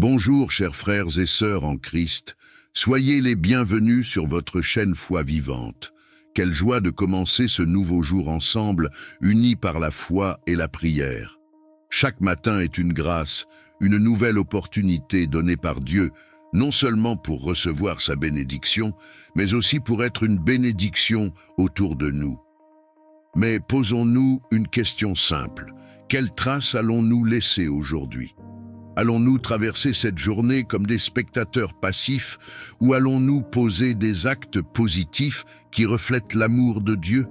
Bonjour chers frères et sœurs en Christ, soyez les bienvenus sur votre chaîne Foi Vivante. Quelle joie de commencer ce nouveau jour ensemble, unis par la foi et la prière. Chaque matin est une grâce, une nouvelle opportunité donnée par Dieu, non seulement pour recevoir sa bénédiction, mais aussi pour être une bénédiction autour de nous. Mais posons-nous une question simple. Quelle trace allons-nous laisser aujourd'hui ? Allons-nous traverser cette journée comme des spectateurs passifs ou allons-nous poser des actes positifs qui reflètent l'amour de Dieu ?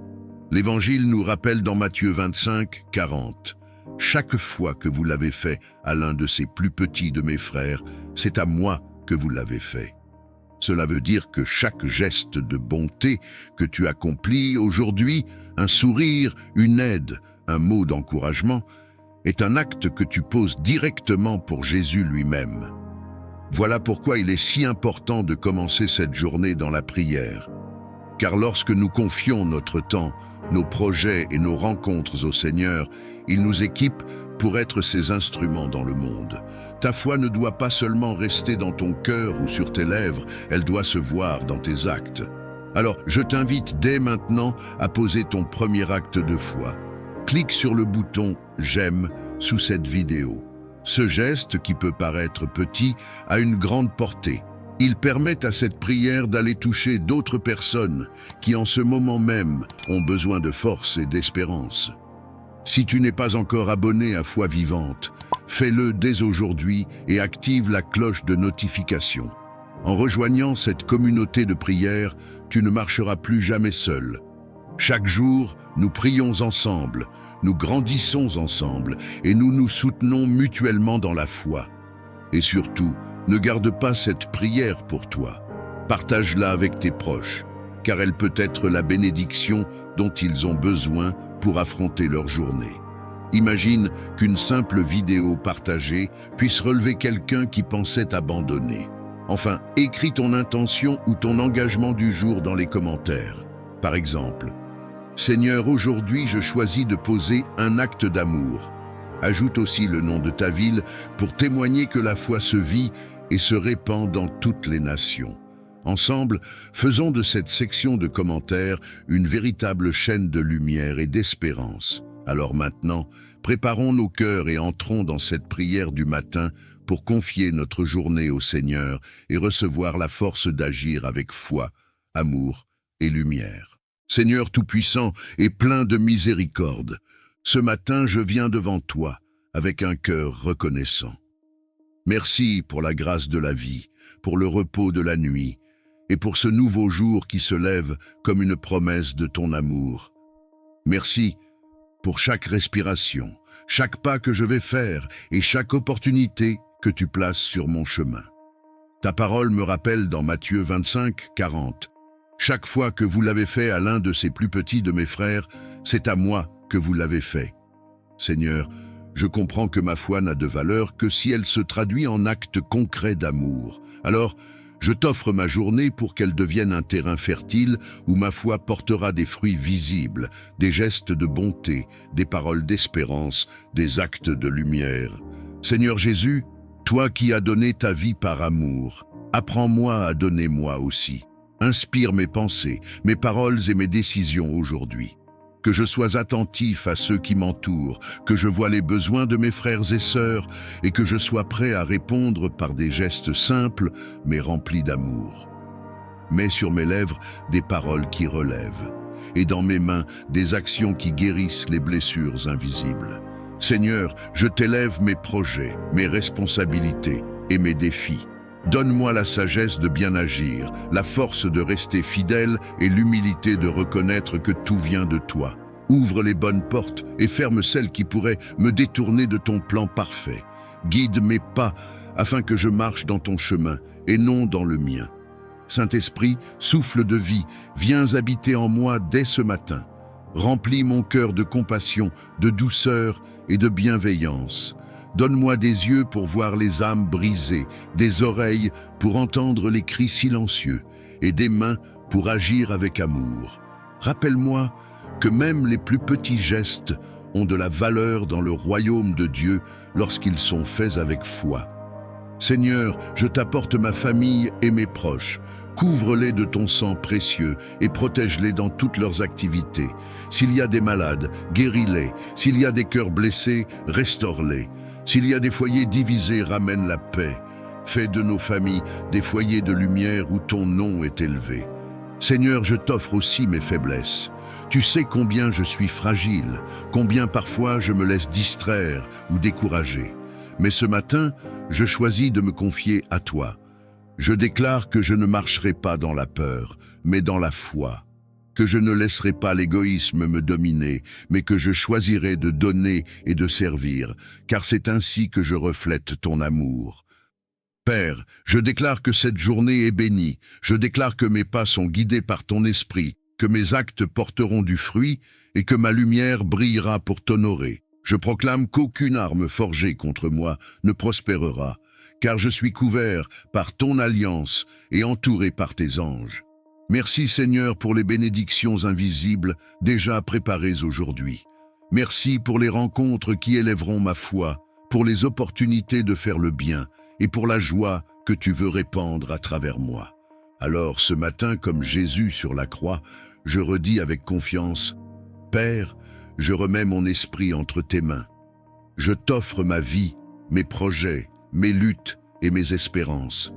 L'Évangile nous rappelle dans Matthieu 25, 40. « Chaque fois que vous l'avez fait à l'un de ces plus petits de mes frères, c'est à moi que vous l'avez fait. » Cela veut dire que chaque geste de bonté que tu accomplis aujourd'hui, un sourire, une aide, un mot d'encouragement, est un acte que tu poses directement pour Jésus lui-même. Voilà pourquoi il est si important de commencer cette journée dans la prière. Car lorsque nous confions notre temps, nos projets et nos rencontres au Seigneur, il nous équipe pour être ses instruments dans le monde. Ta foi ne doit pas seulement rester dans ton cœur ou sur tes lèvres, elle doit se voir dans tes actes. Alors, je t'invite dès maintenant à poser ton premier acte de foi. Clique sur le bouton « J'aime » sous cette vidéo. Ce geste, qui peut paraître petit, a une grande portée. Il permet à cette prière d'aller toucher d'autres personnes qui, en ce moment même, ont besoin de force et d'espérance. Si tu n'es pas encore abonné à Foi Vivante, fais-le dès aujourd'hui et active la cloche de notification. En rejoignant cette communauté de prière, tu ne marcheras plus jamais seul. Chaque jour, nous prions ensemble, nous grandissons ensemble et nous nous soutenons mutuellement dans la foi. Et surtout, ne garde pas cette prière pour toi. Partage-la avec tes proches, car elle peut être la bénédiction dont ils ont besoin pour affronter leur journée. Imagine qu'une simple vidéo partagée puisse relever quelqu'un qui pensait abandonner. Enfin, écris ton intention ou ton engagement du jour dans les commentaires. Par exemple, « Seigneur, aujourd'hui je choisis de poser un acte d'amour. » Ajoute aussi le nom de ta ville pour témoigner que la foi se vit et se répand dans toutes les nations. Ensemble, faisons de cette section de commentaires une véritable chaîne de lumière et d'espérance. Alors maintenant, préparons nos cœurs et entrons dans cette prière du matin pour confier notre journée au Seigneur et recevoir la force d'agir avec foi, amour et lumière. Seigneur Tout-Puissant et plein de miséricorde, ce matin je viens devant toi avec un cœur reconnaissant. Merci pour la grâce de la vie, pour le repos de la nuit et pour ce nouveau jour qui se lève comme une promesse de ton amour. Merci pour chaque respiration, chaque pas que je vais faire et chaque opportunité que tu places sur mon chemin. Ta parole me rappelle dans Matthieu 25, 40. « Chaque fois que vous l'avez fait à l'un de ces plus petits de mes frères, c'est à moi que vous l'avez fait. » Seigneur, je comprends que ma foi n'a de valeur que si elle se traduit en actes concrets d'amour. Alors, je t'offre ma journée pour qu'elle devienne un terrain fertile où ma foi portera des fruits visibles, des gestes de bonté, des paroles d'espérance, des actes de lumière. Seigneur Jésus, toi qui as donné ta vie par amour, apprends-moi à donner moi aussi. Inspire mes pensées, mes paroles et mes décisions aujourd'hui. Que je sois attentif à ceux qui m'entourent, que je vois les besoins de mes frères et sœurs et que je sois prêt à répondre par des gestes simples mais remplis d'amour. Mets sur mes lèvres des paroles qui relèvent et dans mes mains des actions qui guérissent les blessures invisibles. Seigneur, je t'élève mes projets, mes responsabilités et mes défis. Donne-moi la sagesse de bien agir, la force de rester fidèle et l'humilité de reconnaître que tout vient de toi. Ouvre les bonnes portes et ferme celles qui pourraient me détourner de ton plan parfait. Guide mes pas afin que je marche dans ton chemin et non dans le mien. Saint-Esprit, souffle de vie, viens habiter en moi dès ce matin. Remplis mon cœur de compassion, de douceur et de bienveillance. Donne-moi des yeux pour voir les âmes brisées, des oreilles pour entendre les cris silencieux et des mains pour agir avec amour. Rappelle-moi que même les plus petits gestes ont de la valeur dans le royaume de Dieu lorsqu'ils sont faits avec foi. Seigneur, je t'apporte ma famille et mes proches. Couvre-les de ton sang précieux et protège-les dans toutes leurs activités. S'il y a des malades, guéris-les. S'il y a des cœurs blessés, restaure-les. S'il y a des foyers divisés, ramène la paix. Fais de nos familles des foyers de lumière où ton nom est élevé. Seigneur, je t'offre aussi mes faiblesses. Tu sais combien je suis fragile, combien parfois je me laisse distraire ou décourager. Mais ce matin, je choisis de me confier à toi. Je déclare que je ne marcherai pas dans la peur, mais dans la foi. Que je ne laisserai pas l'égoïsme me dominer, mais que je choisirai de donner et de servir, car c'est ainsi que je reflète ton amour. Père, je déclare que cette journée est bénie. Je déclare que mes pas sont guidés par ton esprit, que mes actes porteront du fruit et que ma lumière brillera pour t'honorer. Je proclame qu'aucune arme forgée contre moi ne prospérera, car je suis couvert par ton alliance et entouré par tes anges. Merci Seigneur pour les bénédictions invisibles déjà préparées aujourd'hui. Merci pour les rencontres qui élèveront ma foi, pour les opportunités de faire le bien et pour la joie que tu veux répandre à travers moi. Alors ce matin, comme Jésus sur la croix, je redis avec confiance, « Père, je remets mon esprit entre tes mains. Je t'offre ma vie, mes projets, mes luttes et mes espérances.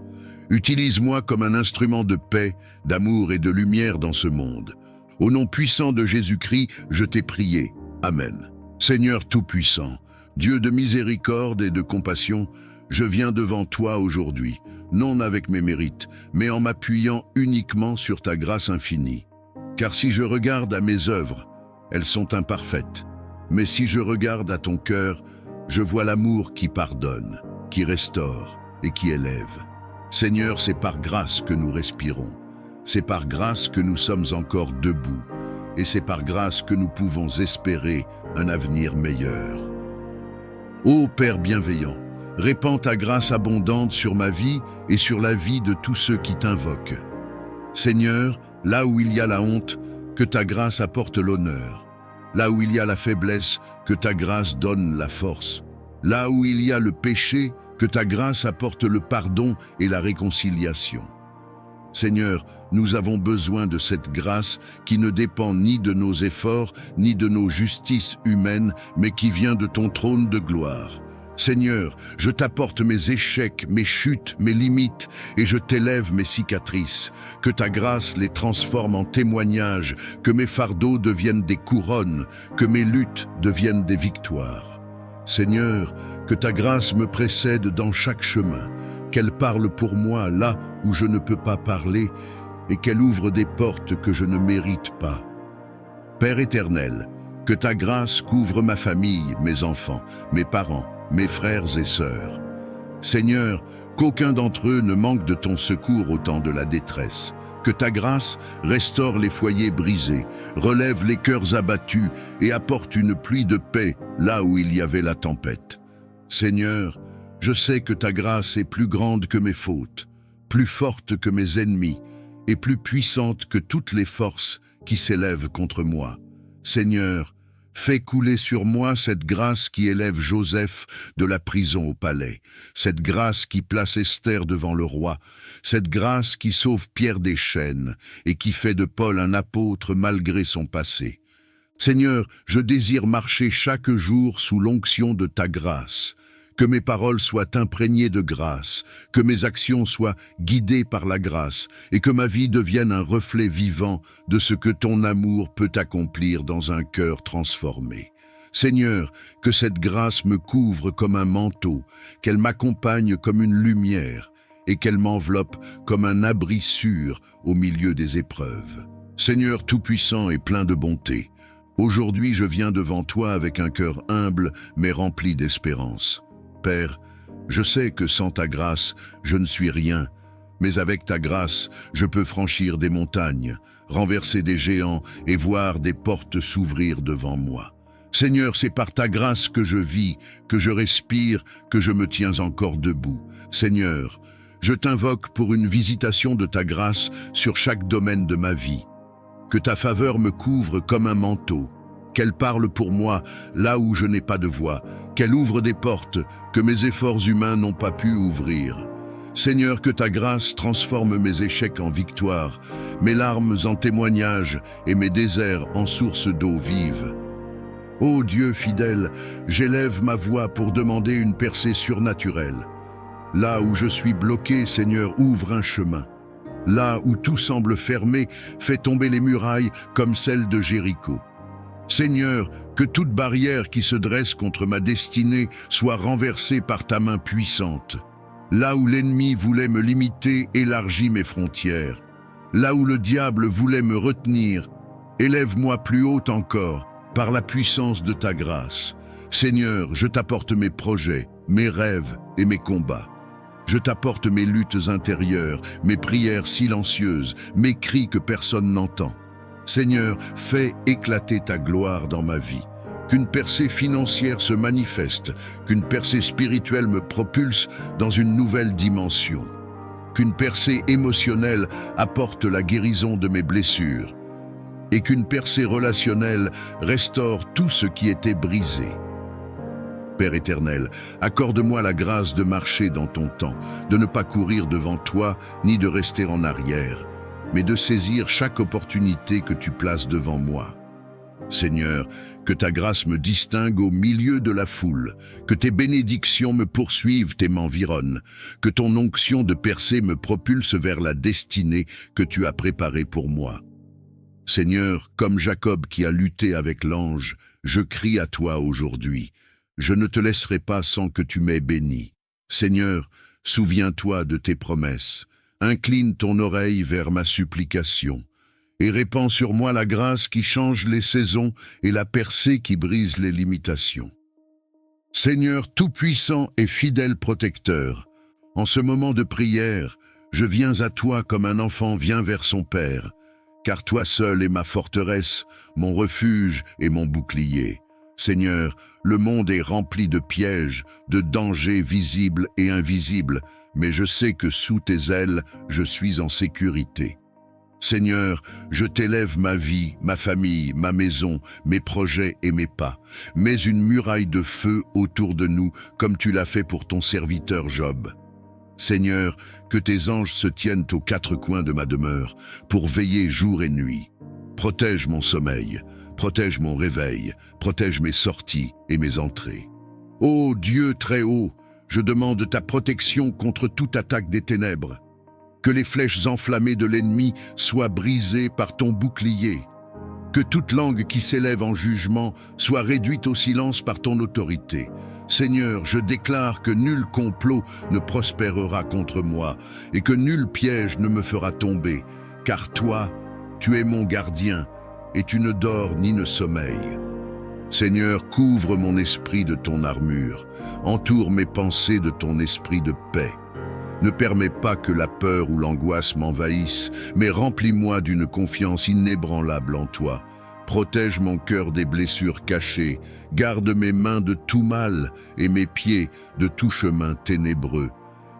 Utilise-moi comme un instrument de paix, d'amour et de lumière dans ce monde. Au nom puissant de Jésus-Christ, je t'ai prié. Amen. Seigneur Tout-Puissant, Dieu de miséricorde et de compassion, je viens devant toi aujourd'hui, non avec mes mérites, mais en m'appuyant uniquement sur ta grâce infinie. Car si je regarde à mes œuvres, elles sont imparfaites. Mais si je regarde à ton cœur, je vois l'amour qui pardonne, qui restaure et qui élève. Seigneur, c'est par grâce que nous respirons. C'est par grâce que nous sommes encore debout. Et c'est par grâce que nous pouvons espérer un avenir meilleur. Ô Père bienveillant, répands ta grâce abondante sur ma vie et sur la vie de tous ceux qui t'invoquent. Seigneur, là où il y a la honte, que ta grâce apporte l'honneur. Là où il y a la faiblesse, que ta grâce donne la force. Là où il y a le péché, que ta grâce apporte le pardon et la réconciliation. Seigneur, nous avons besoin de cette grâce qui ne dépend ni de nos efforts, ni de nos justices humaines, mais qui vient de ton trône de gloire. Seigneur, je t'apporte mes échecs, mes chutes, mes limites, et je t'élève mes cicatrices. Que ta grâce les transforme en témoignages, que mes fardeaux deviennent des couronnes, que mes luttes deviennent des victoires. Seigneur, que ta grâce me précède dans chaque chemin, qu'elle parle pour moi là où je ne peux pas parler, et qu'elle ouvre des portes que je ne mérite pas. Père éternel, que ta grâce couvre ma famille, mes enfants, mes parents, mes frères et sœurs. Seigneur, qu'aucun d'entre eux ne manque de ton secours au temps de la détresse. Que ta grâce restaure les foyers brisés, relève les cœurs abattus et apporte une pluie de paix là où il y avait la tempête. Seigneur, je sais que ta grâce est plus grande que mes fautes, plus forte que mes ennemis et plus puissante que toutes les forces qui s'élèvent contre moi. Seigneur, fais couler sur moi cette grâce qui élève Joseph de la prison au palais, cette grâce qui place Esther devant le roi, cette grâce qui sauve Pierre des chaînes et qui fait de Paul un apôtre malgré son passé. Seigneur, je désire marcher chaque jour sous l'onction de ta grâce. Que mes paroles soient imprégnées de grâce, que mes actions soient guidées par la grâce et que ma vie devienne un reflet vivant de ce que ton amour peut accomplir dans un cœur transformé. Seigneur, que cette grâce me couvre comme un manteau, qu'elle m'accompagne comme une lumière et qu'elle m'enveloppe comme un abri sûr au milieu des épreuves. Seigneur tout-puissant et plein de bonté, aujourd'hui je viens devant toi avec un cœur humble mais rempli d'espérance. Père, je sais que sans ta grâce, je ne suis rien, mais avec ta grâce, je peux franchir des montagnes, renverser des géants et voir des portes s'ouvrir devant moi. Seigneur, c'est par ta grâce que je vis, que je respire, que je me tiens encore debout. Seigneur, je t'invoque pour une visitation de ta grâce sur chaque domaine de ma vie. Que ta faveur me couvre comme un manteau, qu'elle parle pour moi là où je n'ai pas de voix, qu'elle ouvre des portes que mes efforts humains n'ont pas pu ouvrir. Seigneur, que ta grâce transforme mes échecs en victoires, mes larmes en témoignages et mes déserts en sources d'eau vive. Ô Dieu fidèle, j'élève ma voix pour demander une percée surnaturelle. Là où je suis bloqué, Seigneur, ouvre un chemin. Là où tout semble fermé, fais tomber les murailles comme celles de Jéricho. Seigneur, que toute barrière qui se dresse contre ma destinée soit renversée par ta main puissante. Là où l'ennemi voulait me limiter, élargis mes frontières. Là où le diable voulait me retenir, élève-moi plus haut encore, par la puissance de ta grâce. Seigneur, je t'apporte mes projets, mes rêves et mes combats. Je t'apporte mes luttes intérieures, mes prières silencieuses, mes cris que personne n'entend. Seigneur, fais éclater ta gloire dans ma vie. Qu'une percée financière se manifeste, qu'une percée spirituelle me propulse dans une nouvelle dimension. Qu'une percée émotionnelle apporte la guérison de mes blessures. Et qu'une percée relationnelle restaure tout ce qui était brisé. Père éternel, accorde-moi la grâce de marcher dans ton temps, de ne pas courir devant toi, ni de rester en arrière, mais de saisir chaque opportunité que tu places devant moi. Seigneur, que ta grâce me distingue au milieu de la foule, que tes bénédictions me poursuivent et m'environnent, que ton onction de percée me propulse vers la destinée que tu as préparée pour moi. Seigneur, comme Jacob qui a lutté avec l'ange, je crie à toi aujourd'hui. Je ne te laisserai pas sans que tu m'aies béni. Seigneur, souviens-toi de tes promesses. Incline ton oreille vers ma supplication. Et répands sur moi la grâce qui change les saisons et la percée qui brise les limitations. Seigneur tout-puissant et fidèle protecteur, en ce moment de prière, je viens à toi comme un enfant vient vers son père, car toi seul es ma forteresse, mon refuge et mon bouclier. Seigneur, le monde est rempli de pièges, de dangers visibles et invisibles, mais je sais que sous tes ailes, je suis en sécurité. Seigneur, je t'élève ma vie, ma famille, ma maison, mes projets et mes pas. Mets une muraille de feu autour de nous, comme tu l'as fait pour ton serviteur Job. Seigneur, que tes anges se tiennent aux quatre coins de ma demeure, pour veiller jour et nuit. Protège mon sommeil, protège mon réveil, protège mes sorties et mes entrées. Ô Dieu très haut, je demande ta protection contre toute attaque des ténèbres. Que les flèches enflammées de l'ennemi soient brisées par ton bouclier. Que toute langue qui s'élève en jugement soit réduite au silence par ton autorité. Seigneur, je déclare que nul complot ne prospérera contre moi et que nul piège ne me fera tomber, car toi, tu es mon gardien et tu ne dors ni ne sommeilles. Seigneur, couvre mon esprit de ton armure, entoure mes pensées de ton esprit de paix. Ne permets pas que la peur ou l'angoisse m'envahissent, mais remplis-moi d'une confiance inébranlable en toi. Protège mon cœur des blessures cachées, garde mes mains de tout mal et mes pieds de tout chemin ténébreux.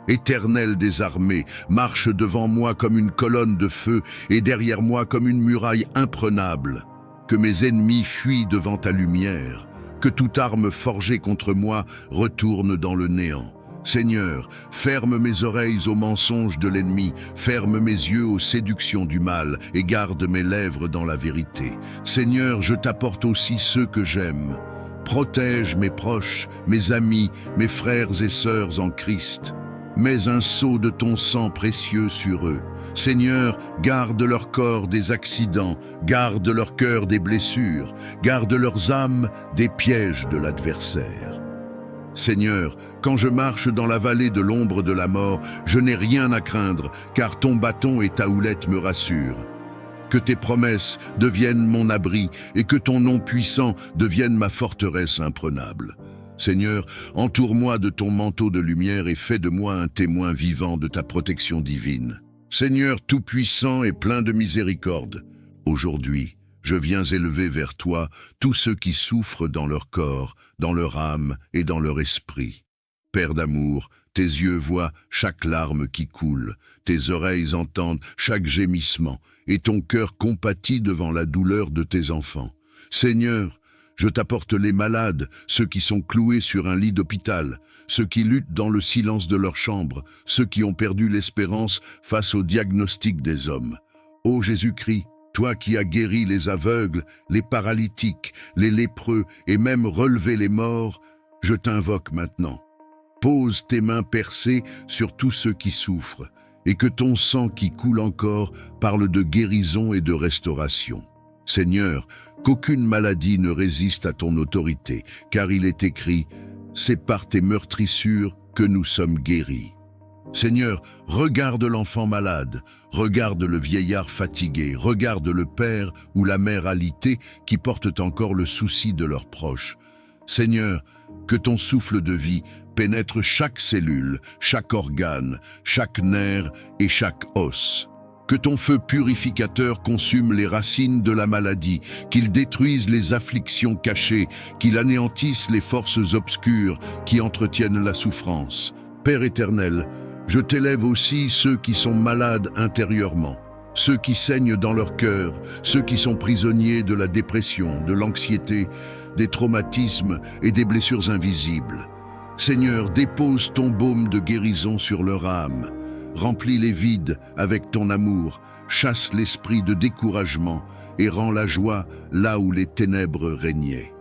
Éternel des armées, marche devant moi comme une colonne de feu et derrière moi comme une muraille imprenable. Que mes ennemis fuient devant ta lumière, que toute arme forgée contre moi retourne dans le néant. Seigneur, ferme mes oreilles aux mensonges de l'ennemi, ferme mes yeux aux séductions du mal et garde mes lèvres dans la vérité. Seigneur, je t'apporte aussi ceux que j'aime. Protège mes proches, mes amis, mes frères et sœurs en Christ. Mets un sceau de ton sang précieux sur eux. Seigneur, garde leur corps des accidents, garde leur cœur des blessures, garde leurs âmes des pièges de l'adversaire. Seigneur, quand je marche dans la vallée de l'ombre de la mort, je n'ai rien à craindre, car ton bâton et ta houlette me rassurent. Que tes promesses deviennent mon abri et que ton nom puissant devienne ma forteresse imprenable. Seigneur, entoure-moi de ton manteau de lumière et fais de moi un témoin vivant de ta protection divine. Seigneur tout-puissant et plein de miséricorde, aujourd'hui, je viens élever vers toi tous ceux qui souffrent dans leur corps, dans leur âme et dans leur esprit. Père d'amour, tes yeux voient chaque larme qui coule, tes oreilles entendent chaque gémissement, et ton cœur compatit devant la douleur de tes enfants. Seigneur, Je t'apporte les malades, ceux qui sont cloués sur un lit d'hôpital, ceux qui luttent dans le silence de leur chambre, ceux qui ont perdu l'espérance face au diagnostic des hommes. Ô Jésus-Christ, toi qui as guéri les aveugles, les paralytiques, les lépreux et même relevé les morts, je t'invoque maintenant. Pose tes mains percées sur tous ceux qui souffrent, et que ton sang qui coule encore parle de guérison et de restauration. Seigneur, qu'aucune maladie ne résiste à ton autorité, car il est écrit « C'est par tes meurtrissures que nous sommes guéris ». Seigneur, regarde l'enfant malade, regarde le vieillard fatigué, regarde le père ou la mère alitée qui portent encore le souci de leurs proches. Seigneur, que ton souffle de vie pénètre chaque cellule, chaque organe, chaque nerf et chaque os. Que ton feu purificateur consume les racines de la maladie, qu'il détruise les afflictions cachées, qu'il anéantisse les forces obscures qui entretiennent la souffrance. Père éternel, je t'élève aussi ceux qui sont malades intérieurement, ceux qui saignent dans leur cœur, ceux qui sont prisonniers de la dépression, de l'anxiété, des traumatismes et des blessures invisibles. Seigneur, dépose ton baume de guérison sur leur âme. Remplis les vides avec ton amour, chasse l'esprit de découragement et rends la joie là où les ténèbres régnaient.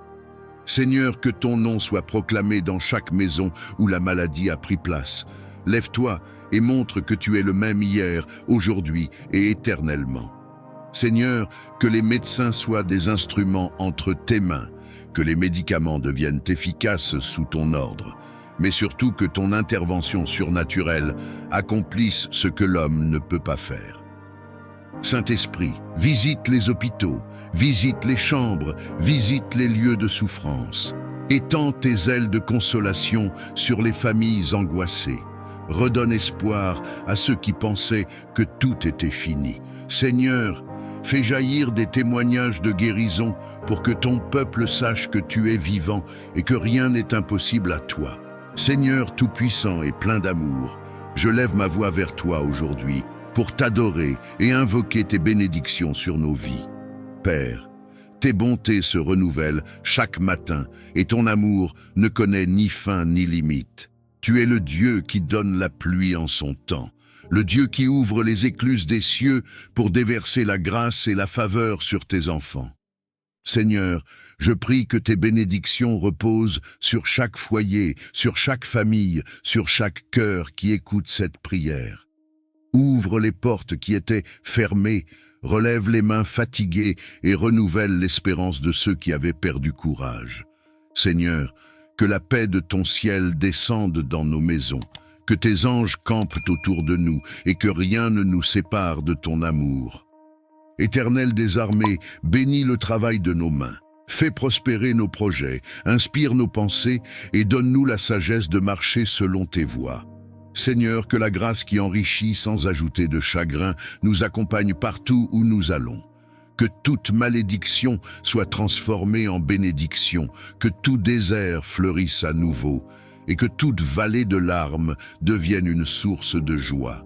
Seigneur, que ton nom soit proclamé dans chaque maison où la maladie a pris place. Lève-toi et montre que tu es le même hier, aujourd'hui et éternellement. Seigneur, que les médecins soient des instruments entre tes mains, que les médicaments deviennent efficaces sous ton ordre, mais surtout que ton intervention surnaturelle accomplisse ce que l'homme ne peut pas faire. Saint-Esprit, visite les hôpitaux, visite les chambres, visite les lieux de souffrance. Étends tes ailes de consolation sur les familles angoissées. Redonne espoir à ceux qui pensaient que tout était fini. Seigneur, fais jaillir des témoignages de guérison pour que ton peuple sache que tu es vivant et que rien n'est impossible à toi. Seigneur tout-puissant et plein d'amour, je lève ma voix vers toi aujourd'hui pour t'adorer et invoquer tes bénédictions sur nos vies. Père, tes bontés se renouvellent chaque matin et ton amour ne connaît ni fin ni limite. Tu es le Dieu qui donne la pluie en son temps, le Dieu qui ouvre les écluses des cieux pour déverser la grâce et la faveur sur tes enfants. Seigneur, je prie que tes bénédictions reposent sur chaque foyer, sur chaque famille, sur chaque cœur qui écoute cette prière. Ouvre les portes qui étaient fermées, relève les mains fatiguées et renouvelle l'espérance de ceux qui avaient perdu courage. Seigneur, que la paix de ton ciel descende dans nos maisons, que tes anges campent autour de nous et que rien ne nous sépare de ton amour. Éternel des armées, bénis le travail de nos mains. Fais prospérer nos projets, inspire nos pensées et donne-nous la sagesse de marcher selon tes voies. Seigneur, que la grâce qui enrichit sans ajouter de chagrin nous accompagne partout où nous allons. Que toute malédiction soit transformée en bénédiction, que tout désert fleurisse à nouveau et que toute vallée de larmes devienne une source de joie.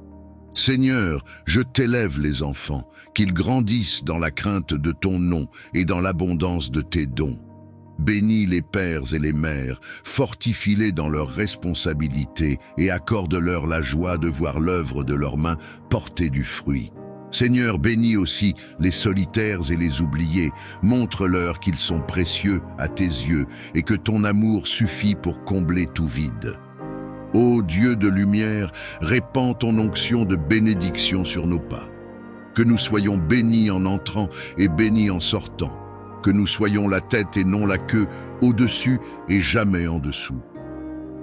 Seigneur, je t'élève les enfants, qu'ils grandissent dans la crainte de ton nom et dans l'abondance de tes dons. Bénis les pères et les mères, fortifie-les dans leurs responsabilités et accorde-leur la joie de voir l'œuvre de leurs mains porter du fruit. Seigneur, bénis aussi les solitaires et les oubliés, montre-leur qu'ils sont précieux à tes yeux et que ton amour suffit pour combler tout vide. Ô Dieu de lumière, répands ton onction de bénédiction sur nos pas. Que nous soyons bénis en entrant et bénis en sortant. Que nous soyons la tête et non la queue, au-dessus et jamais en dessous.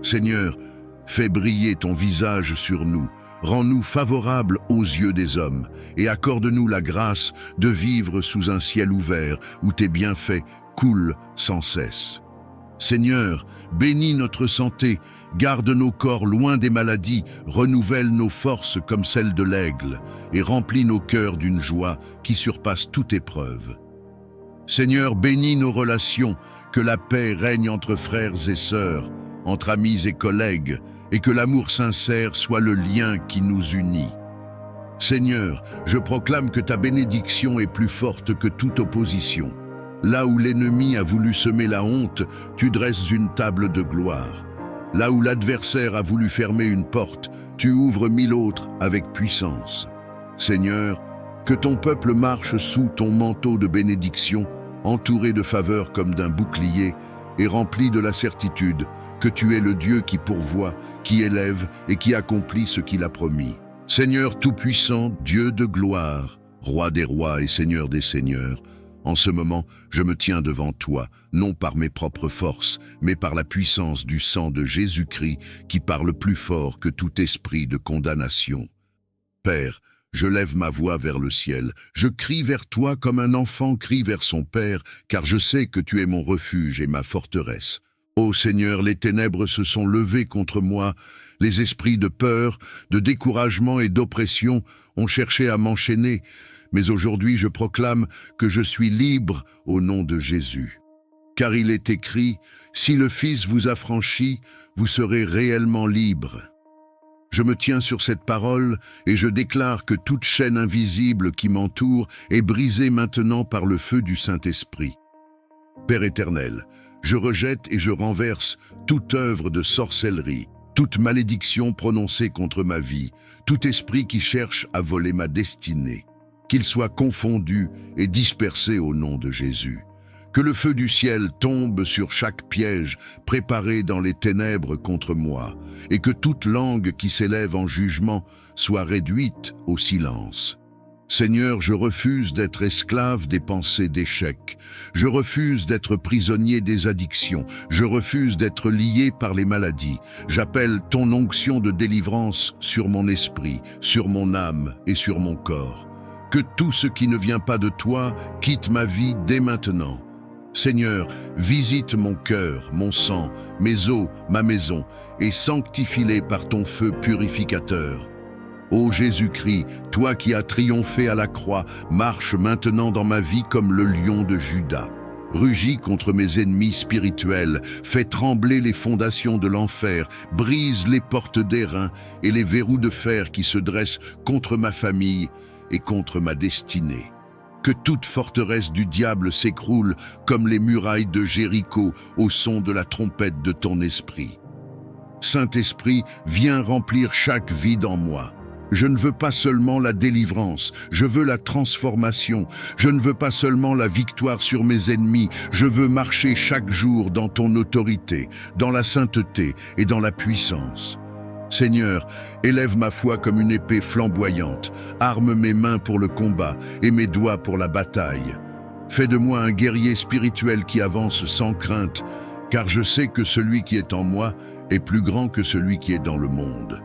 Seigneur, fais briller ton visage sur nous. Rends-nous favorables aux yeux des hommes et accorde-nous la grâce de vivre sous un ciel ouvert où tes bienfaits coulent sans cesse. Seigneur, bénis notre santé, garde nos corps loin des maladies, renouvelle nos forces comme celles de l'aigle et remplis nos cœurs d'une joie qui surpasse toute épreuve. Seigneur, bénis nos relations, que la paix règne entre frères et sœurs, entre amis et collègues, et que l'amour sincère soit le lien qui nous unit. Seigneur, je proclame que ta bénédiction est plus forte que toute opposition. Là où l'ennemi a voulu semer la honte, tu dresses une table de gloire. Là où l'adversaire a voulu fermer une porte, tu ouvres 1000 autres avec puissance. Seigneur, que ton peuple marche sous ton manteau de bénédiction, entouré de faveur comme d'un bouclier, et rempli de la certitude que tu es le Dieu qui pourvoit, qui élève et qui accomplit ce qu'il a promis. Seigneur tout-puissant, Dieu de gloire, Roi des rois et Seigneur des seigneurs, en ce moment, je me tiens devant toi, non par mes propres forces, mais par la puissance du sang de Jésus-Christ qui parle plus fort que tout esprit de condamnation. Père, je lève ma voix vers le ciel, je crie vers toi comme un enfant crie vers son père, car je sais que tu es mon refuge et ma forteresse. Ô Seigneur, les ténèbres se sont levées contre moi, les esprits de peur, de découragement et d'oppression ont cherché à m'enchaîner, mais aujourd'hui je proclame que je suis libre au nom de Jésus. Car il est écrit, « Si le Fils vous affranchit, vous serez réellement libre. » Je me tiens sur cette parole et je déclare que toute chaîne invisible qui m'entoure est brisée maintenant par le feu du Saint-Esprit. Père éternel, je rejette et je renverse toute œuvre de sorcellerie, toute malédiction prononcée contre ma vie, tout esprit qui cherche à voler ma destinée. Qu'il soit confondu et dispersé au nom de Jésus. Que le feu du ciel tombe sur chaque piège préparé dans les ténèbres contre moi, et que toute langue qui s'élève en jugement soit réduite au silence. Seigneur, je refuse d'être esclave des pensées d'échec. Je refuse d'être prisonnier des addictions. Je refuse d'être lié par les maladies. J'appelle ton onction de délivrance sur mon esprit, sur mon âme et sur mon corps. Que tout ce qui ne vient pas de toi quitte ma vie dès maintenant. Seigneur, visite mon cœur, mon sang, mes os, ma maison, et sanctifie-les par ton feu purificateur. Ô Jésus-Christ, toi qui as triomphé à la croix, marche maintenant dans ma vie comme le lion de Juda. Rugis contre mes ennemis spirituels, fais trembler les fondations de l'enfer, brise les portes d'airain et les verrous de fer qui se dressent contre ma famille et contre ma destinée. Que toute forteresse du diable s'écroule comme les murailles de Jéricho au son de la trompette de ton esprit. Saint-Esprit, viens remplir chaque vide en moi. Je ne veux pas seulement la délivrance, je veux la transformation. Je ne veux pas seulement la victoire sur mes ennemis, je veux marcher chaque jour dans ton autorité, dans la sainteté et dans la puissance. Seigneur, élève ma foi comme une épée flamboyante, arme mes mains pour le combat et mes doigts pour la bataille. Fais de moi un guerrier spirituel qui avance sans crainte, car je sais que celui qui est en moi est plus grand que celui qui est dans le monde.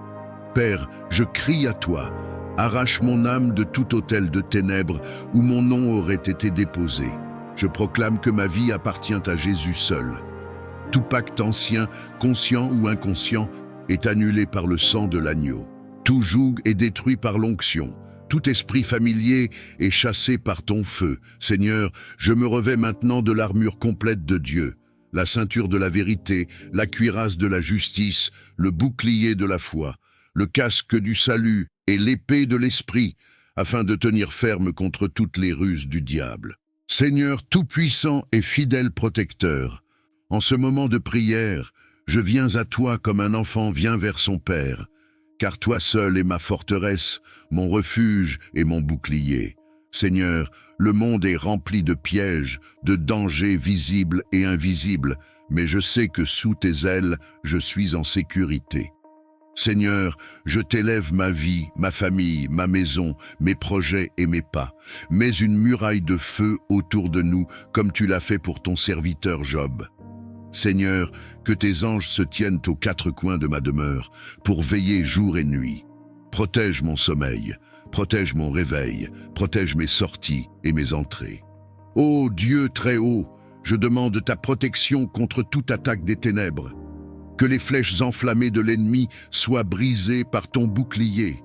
Père, je crie à toi, arrache mon âme de tout autel de ténèbres où mon nom aurait été déposé. Je proclame que ma vie appartient à Jésus seul. Tout pacte ancien, conscient ou inconscient, est annulé par le sang de l'agneau. Tout joug est détruit par l'onction. Tout esprit familier est chassé par ton feu. Seigneur, je me revêts maintenant de l'armure complète de Dieu, la ceinture de la vérité, la cuirasse de la justice, le bouclier de la foi, le casque du salut et l'épée de l'esprit, afin de tenir ferme contre toutes les ruses du diable. Seigneur tout-puissant et fidèle protecteur, en ce moment de prière, je viens à toi comme un enfant vient vers son père, car toi seul es ma forteresse, mon refuge et mon bouclier. Seigneur, le monde est rempli de pièges, de dangers visibles et invisibles, mais je sais que sous tes ailes, je suis en sécurité. Seigneur, je t'élève ma vie, ma famille, ma maison, mes projets et mes pas. Mets une muraille de feu autour de nous, comme tu l'as fait pour ton serviteur Job. Seigneur, que tes anges se tiennent aux quatre coins de ma demeure, pour veiller jour et nuit. Protège mon sommeil, protège mon réveil, protège mes sorties et mes entrées. Ô Dieu très haut, je demande ta protection contre toute attaque des ténèbres. Que les flèches enflammées de l'ennemi soient brisées par ton bouclier.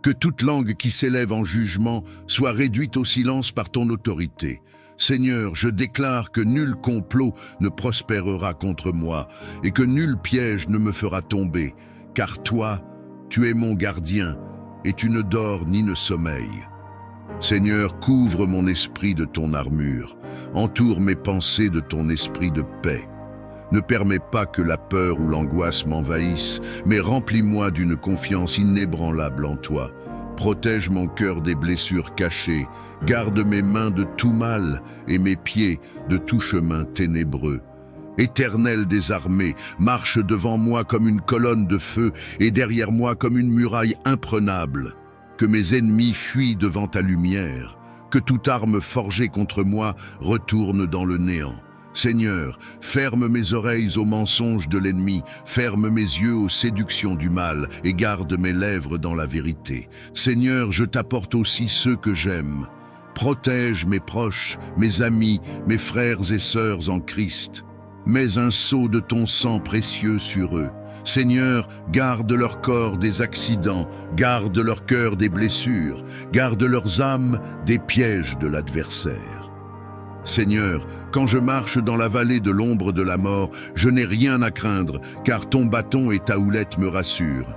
Que toute langue qui s'élève en jugement soit réduite au silence par ton autorité. Seigneur, je déclare que nul complot ne prospérera contre moi et que nul piège ne me fera tomber, car toi, tu es mon gardien et tu ne dors ni ne sommeilles. Seigneur, couvre mon esprit de ton armure, entoure mes pensées de ton esprit de paix. Ne permets pas que la peur ou l'angoisse m'envahissent, mais remplis-moi d'une confiance inébranlable en toi. Protège mon cœur des blessures cachées, garde mes mains de tout mal et mes pieds de tout chemin ténébreux. Éternel des armées, marche devant moi comme une colonne de feu et derrière moi comme une muraille imprenable. Que mes ennemis fuient devant ta lumière, que toute arme forgée contre moi retourne dans le néant. Seigneur, ferme mes oreilles aux mensonges de l'ennemi, ferme mes yeux aux séductions du mal et garde mes lèvres dans la vérité. Seigneur, je t'apporte aussi ceux que j'aime. Protège mes proches, mes amis, mes frères et sœurs en Christ. Mets un sceau de ton sang précieux sur eux. Seigneur, garde leur corps des accidents, garde leur cœur des blessures, garde leurs âmes des pièges de l'adversaire. Seigneur, quand je marche dans la vallée de l'ombre de la mort, je n'ai rien à craindre, car ton bâton et ta houlette me rassurent.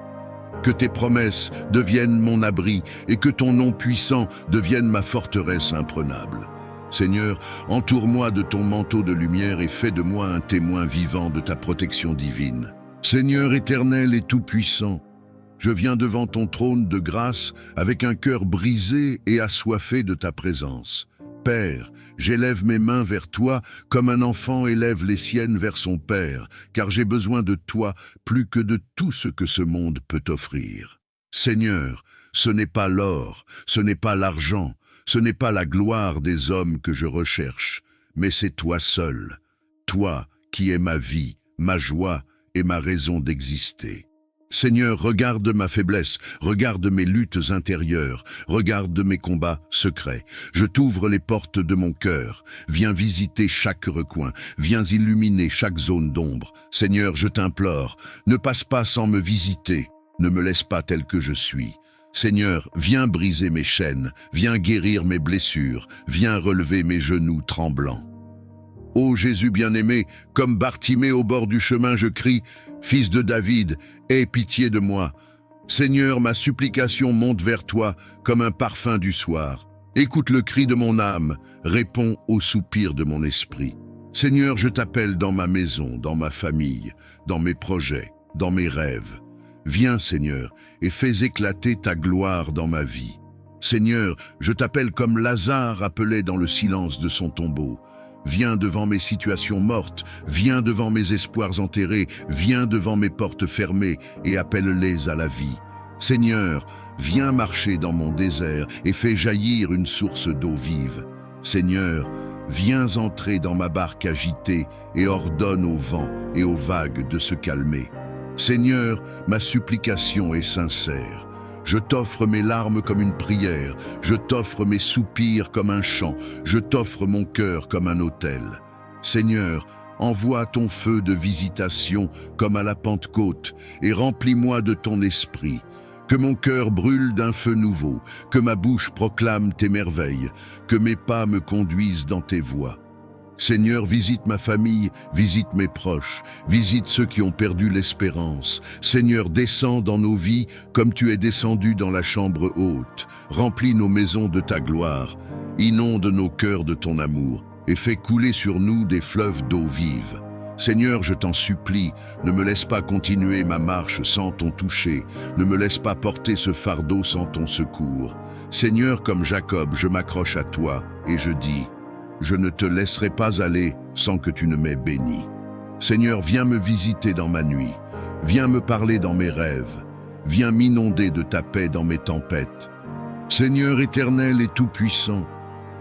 Que tes promesses deviennent mon abri et que ton nom puissant devienne ma forteresse imprenable. Seigneur, entoure-moi de ton manteau de lumière et fais de moi un témoin vivant de ta protection divine. Seigneur éternel et tout-puissant, je viens devant ton trône de grâce avec un cœur brisé et assoiffé de ta présence. Père, j'élève mes mains vers toi comme un enfant élève les siennes vers son père, car j'ai besoin de toi plus que de tout ce que ce monde peut offrir. Seigneur, ce n'est pas l'or, ce n'est pas l'argent, ce n'est pas la gloire des hommes que je recherche, mais c'est toi seul, toi qui es ma vie, ma joie et ma raison d'exister. Seigneur, regarde ma faiblesse, regarde mes luttes intérieures, regarde mes combats secrets. Je t'ouvre les portes de mon cœur. Viens visiter chaque recoin, viens illuminer chaque zone d'ombre. Seigneur, je t'implore, ne passe pas sans me visiter, ne me laisse pas tel que je suis. Seigneur, viens briser mes chaînes, viens guérir mes blessures, viens relever mes genoux tremblants. Ô Jésus bien-aimé, comme Bartimée au bord du chemin, je crie, « Fils de David, aie pitié de moi. » Seigneur, ma supplication monte vers toi comme un parfum du soir. Écoute le cri de mon âme, réponds au soupir de mon esprit. Seigneur, je t'appelle dans ma maison, dans ma famille, dans mes projets, dans mes rêves. Viens, Seigneur, et fais éclater ta gloire dans ma vie. Seigneur, je t'appelle comme Lazare appelé dans le silence de son tombeau. Viens devant mes situations mortes, viens devant mes espoirs enterrés, viens devant mes portes fermées et appelle-les à la vie. Seigneur, viens marcher dans mon désert et fais jaillir une source d'eau vive. Seigneur, viens entrer dans ma barque agitée et ordonne au vent et aux vagues de se calmer. Seigneur, ma supplication est sincère. Je t'offre mes larmes comme une prière, je t'offre mes soupirs comme un chant, je t'offre mon cœur comme un autel. Seigneur, envoie ton feu de visitation comme à la Pentecôte et remplis-moi de ton esprit. Que mon cœur brûle d'un feu nouveau, que ma bouche proclame tes merveilles, que mes pas me conduisent dans tes voies. Seigneur, visite ma famille, visite mes proches, visite ceux qui ont perdu l'espérance. Seigneur, descends dans nos vies comme tu es descendu dans la chambre haute. Remplis nos maisons de ta gloire, inonde nos cœurs de ton amour et fais couler sur nous des fleuves d'eau vive. Seigneur, je t'en supplie, ne me laisse pas continuer ma marche sans ton toucher, ne me laisse pas porter ce fardeau sans ton secours. Seigneur, comme Jacob, je m'accroche à toi et je dis: je ne te laisserai pas aller sans que tu ne m'aies béni. Seigneur, viens me visiter dans ma nuit, viens me parler dans mes rêves, viens m'inonder de ta paix dans mes tempêtes. Seigneur éternel et tout-puissant,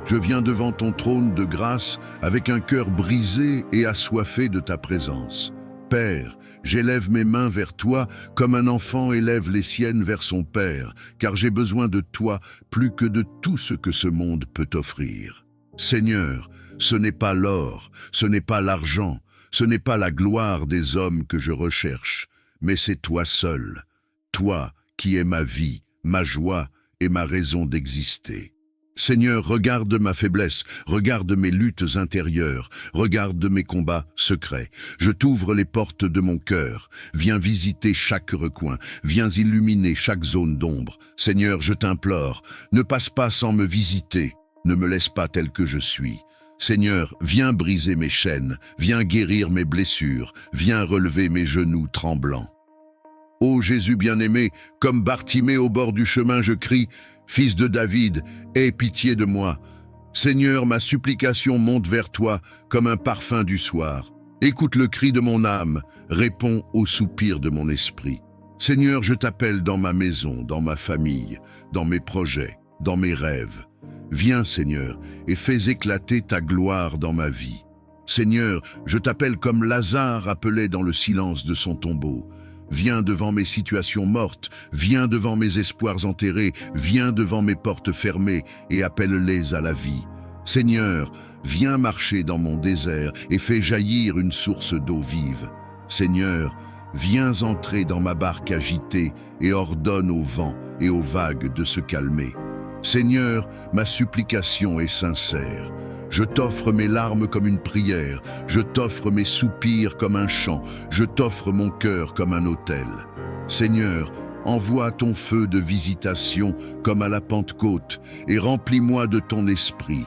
je viens devant ton trône de grâce avec un cœur brisé et assoiffé de ta présence. Père, j'élève mes mains vers toi comme un enfant élève les siennes vers son père, car j'ai besoin de toi plus que de tout ce que ce monde peut offrir. Seigneur, ce n'est pas l'or, ce n'est pas l'argent, ce n'est pas la gloire des hommes que je recherche, mais c'est toi seul, toi qui es ma vie, ma joie et ma raison d'exister. Seigneur, regarde ma faiblesse, regarde mes luttes intérieures, regarde mes combats secrets. Je t'ouvre les portes de mon cœur. Viens visiter chaque recoin, viens illuminer chaque zone d'ombre. Seigneur, je t'implore, ne passe pas sans me visiter, ne me laisse pas tel que je suis. Seigneur, viens briser mes chaînes, viens guérir mes blessures, viens relever mes genoux tremblants. Ô Jésus bien-aimé, comme Bartimée au bord du chemin, je crie, Fils de David, aie pitié de moi. Seigneur, ma supplication monte vers toi comme un parfum du soir. Écoute le cri de mon âme, réponds au soupir de mon esprit. Seigneur, je t'appelle dans ma maison, dans ma famille, dans mes projets, dans mes rêves. Viens, Seigneur, et fais éclater ta gloire dans ma vie. Seigneur, je t'appelle comme Lazare appelait dans le silence de son tombeau. Viens devant mes situations mortes, viens devant mes espoirs enterrés, viens devant mes portes fermées et appelle-les à la vie. Seigneur, viens marcher dans mon désert et fais jaillir une source d'eau vive. Seigneur, viens entrer dans ma barque agitée et ordonne au vent et aux vagues de se calmer. Seigneur, ma supplication est sincère. Je t'offre mes larmes comme une prière, je t'offre mes soupirs comme un chant, je t'offre mon cœur comme un autel. Seigneur, envoie ton feu de visitation comme à la Pentecôte et remplis-moi de ton esprit.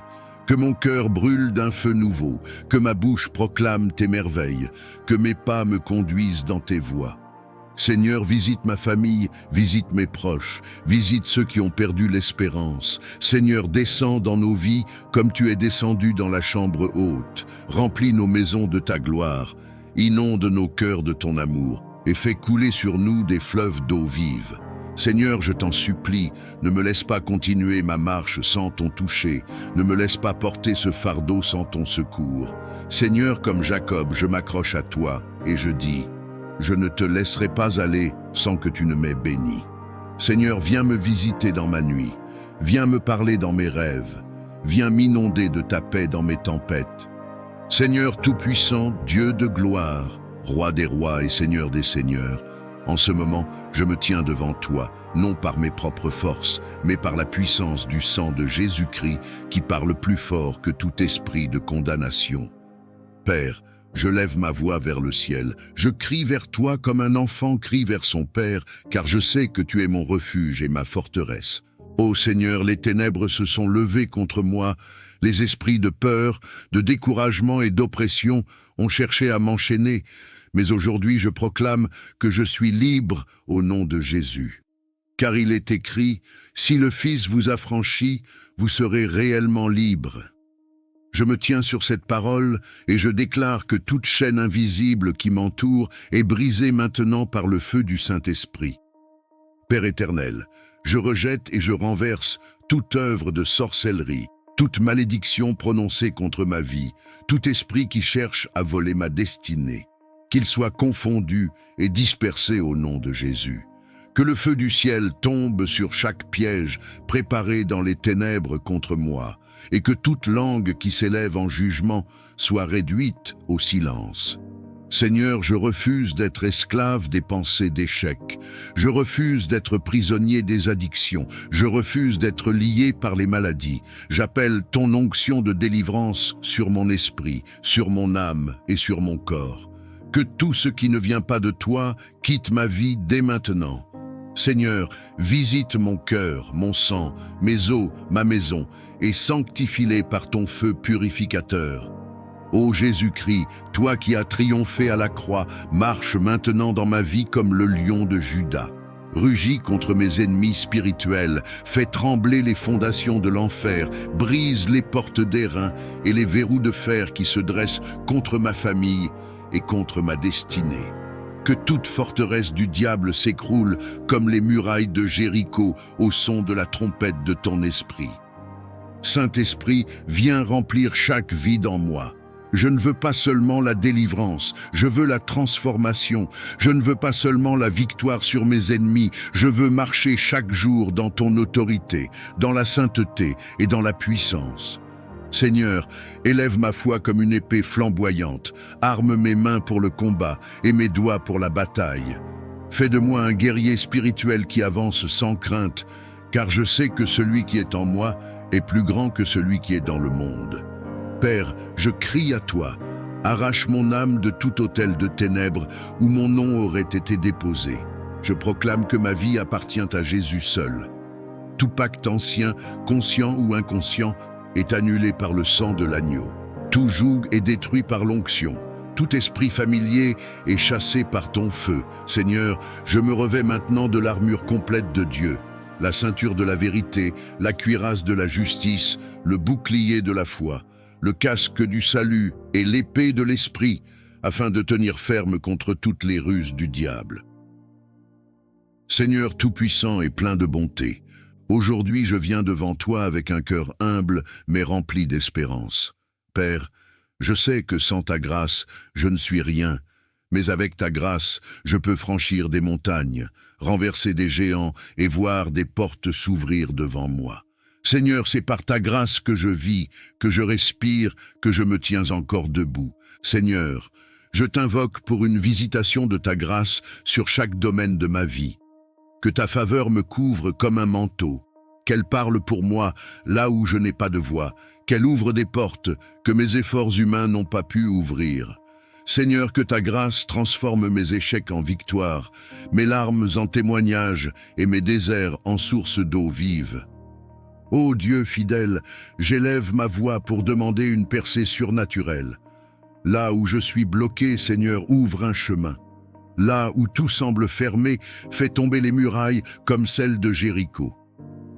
Que mon cœur brûle d'un feu nouveau, que ma bouche proclame tes merveilles, que mes pas me conduisent dans tes voies. Seigneur, visite ma famille, visite mes proches, visite ceux qui ont perdu l'espérance. Seigneur, descends dans nos vies comme tu es descendu dans la chambre haute. Remplis nos maisons de ta gloire, inonde nos cœurs de ton amour et fais couler sur nous des fleuves d'eau vive. Seigneur, je t'en supplie, ne me laisse pas continuer ma marche sans ton toucher, ne me laisse pas porter ce fardeau sans ton secours. Seigneur, comme Jacob, je m'accroche à toi et je dis, je ne te laisserai pas aller sans que tu ne m'aies béni. Seigneur, viens me visiter dans ma nuit, viens me parler dans mes rêves, viens m'inonder de ta paix dans mes tempêtes. Seigneur Tout-Puissant, Dieu de gloire, Roi des rois et Seigneur des seigneurs, en ce moment, je me tiens devant toi, non par mes propres forces, mais par la puissance du sang de Jésus-Christ qui parle plus fort que tout esprit de condamnation. Père, je lève ma voix vers le ciel, je crie vers toi comme un enfant crie vers son père, car je sais que tu es mon refuge et ma forteresse. Ô Seigneur, les ténèbres se sont levées contre moi, les esprits de peur, de découragement et d'oppression ont cherché à m'enchaîner, mais aujourd'hui je proclame que je suis libre au nom de Jésus. Car il est écrit, si le Fils vous affranchit, vous serez réellement libre. Je me tiens sur cette parole et je déclare que toute chaîne invisible qui m'entoure est brisée maintenant par le feu du Saint-Esprit. Père éternel, je rejette et je renverse toute œuvre de sorcellerie, toute malédiction prononcée contre ma vie, tout esprit qui cherche à voler ma destinée. Qu'il soit confondu et dispersé au nom de Jésus. Que le feu du ciel tombe sur chaque piège préparé dans les ténèbres contre moi, et que toute langue qui s'élève en jugement soit réduite au silence. Seigneur, je refuse d'être esclave des pensées d'échec. Je refuse d'être prisonnier des addictions. Je refuse d'être lié par les maladies. J'appelle ton onction de délivrance sur mon esprit, sur mon âme et sur mon corps. Que tout ce qui ne vient pas de toi quitte ma vie dès maintenant. Seigneur, visite mon cœur, mon sang, mes os, ma maison, et sanctifie-les par ton feu purificateur. Ô Jésus-Christ, toi qui as triomphé à la croix, marche maintenant dans ma vie comme le lion de Juda. Rugis contre mes ennemis spirituels, fais trembler les fondations de l'enfer, brise les portes d'airain et les verrous de fer qui se dressent contre ma famille et contre ma destinée. Que toute forteresse du diable s'écroule comme les murailles de Jéricho au son de la trompette de ton esprit. Saint-Esprit, viens remplir chaque vide en moi. Je ne veux pas seulement la délivrance, je veux la transformation. Je ne veux pas seulement la victoire sur mes ennemis, je veux marcher chaque jour dans ton autorité, dans la sainteté et dans la puissance. Seigneur, élève ma foi comme une épée flamboyante, arme mes mains pour le combat et mes doigts pour la bataille. Fais de moi un guerrier spirituel qui avance sans crainte, car je sais que celui qui est en moi est plus grand que celui qui est dans le monde. Père, je crie à toi, arrache mon âme de tout autel de ténèbres où mon nom aurait été déposé. Je proclame que ma vie appartient à Jésus seul. Tout pacte ancien, conscient ou inconscient, est annulé par le sang de l'agneau. Tout joug est détruit par l'onction. Tout esprit familier est chassé par ton feu. Seigneur, je me revêts maintenant de l'armure complète de Dieu, la ceinture de la vérité, la cuirasse de la justice, le bouclier de la foi, le casque du salut et l'épée de l'esprit, afin de tenir ferme contre toutes les ruses du diable. Seigneur tout-puissant et plein de bonté, aujourd'hui je viens devant toi avec un cœur humble mais rempli d'espérance. Père, je sais que sans ta grâce, je ne suis rien, mais avec ta grâce, je peux franchir des montagnes, renverser des géants et voir des portes s'ouvrir devant moi. Seigneur, c'est par ta grâce que je vis, que je respire, que je me tiens encore debout. Seigneur, je t'invoque pour une visitation de ta grâce sur chaque domaine de ma vie. Que ta faveur me couvre comme un manteau, qu'elle parle pour moi là où je n'ai pas de voix, qu'elle ouvre des portes que mes efforts humains n'ont pas pu ouvrir. Seigneur, que ta grâce transforme mes échecs en victoire, mes larmes en témoignages et mes déserts en sources d'eau vive. Ô Dieu fidèle, j'élève ma voix pour demander une percée surnaturelle. Là où je suis bloqué, Seigneur, ouvre un chemin. Là où tout semble fermé, fais tomber les murailles comme celles de Jéricho.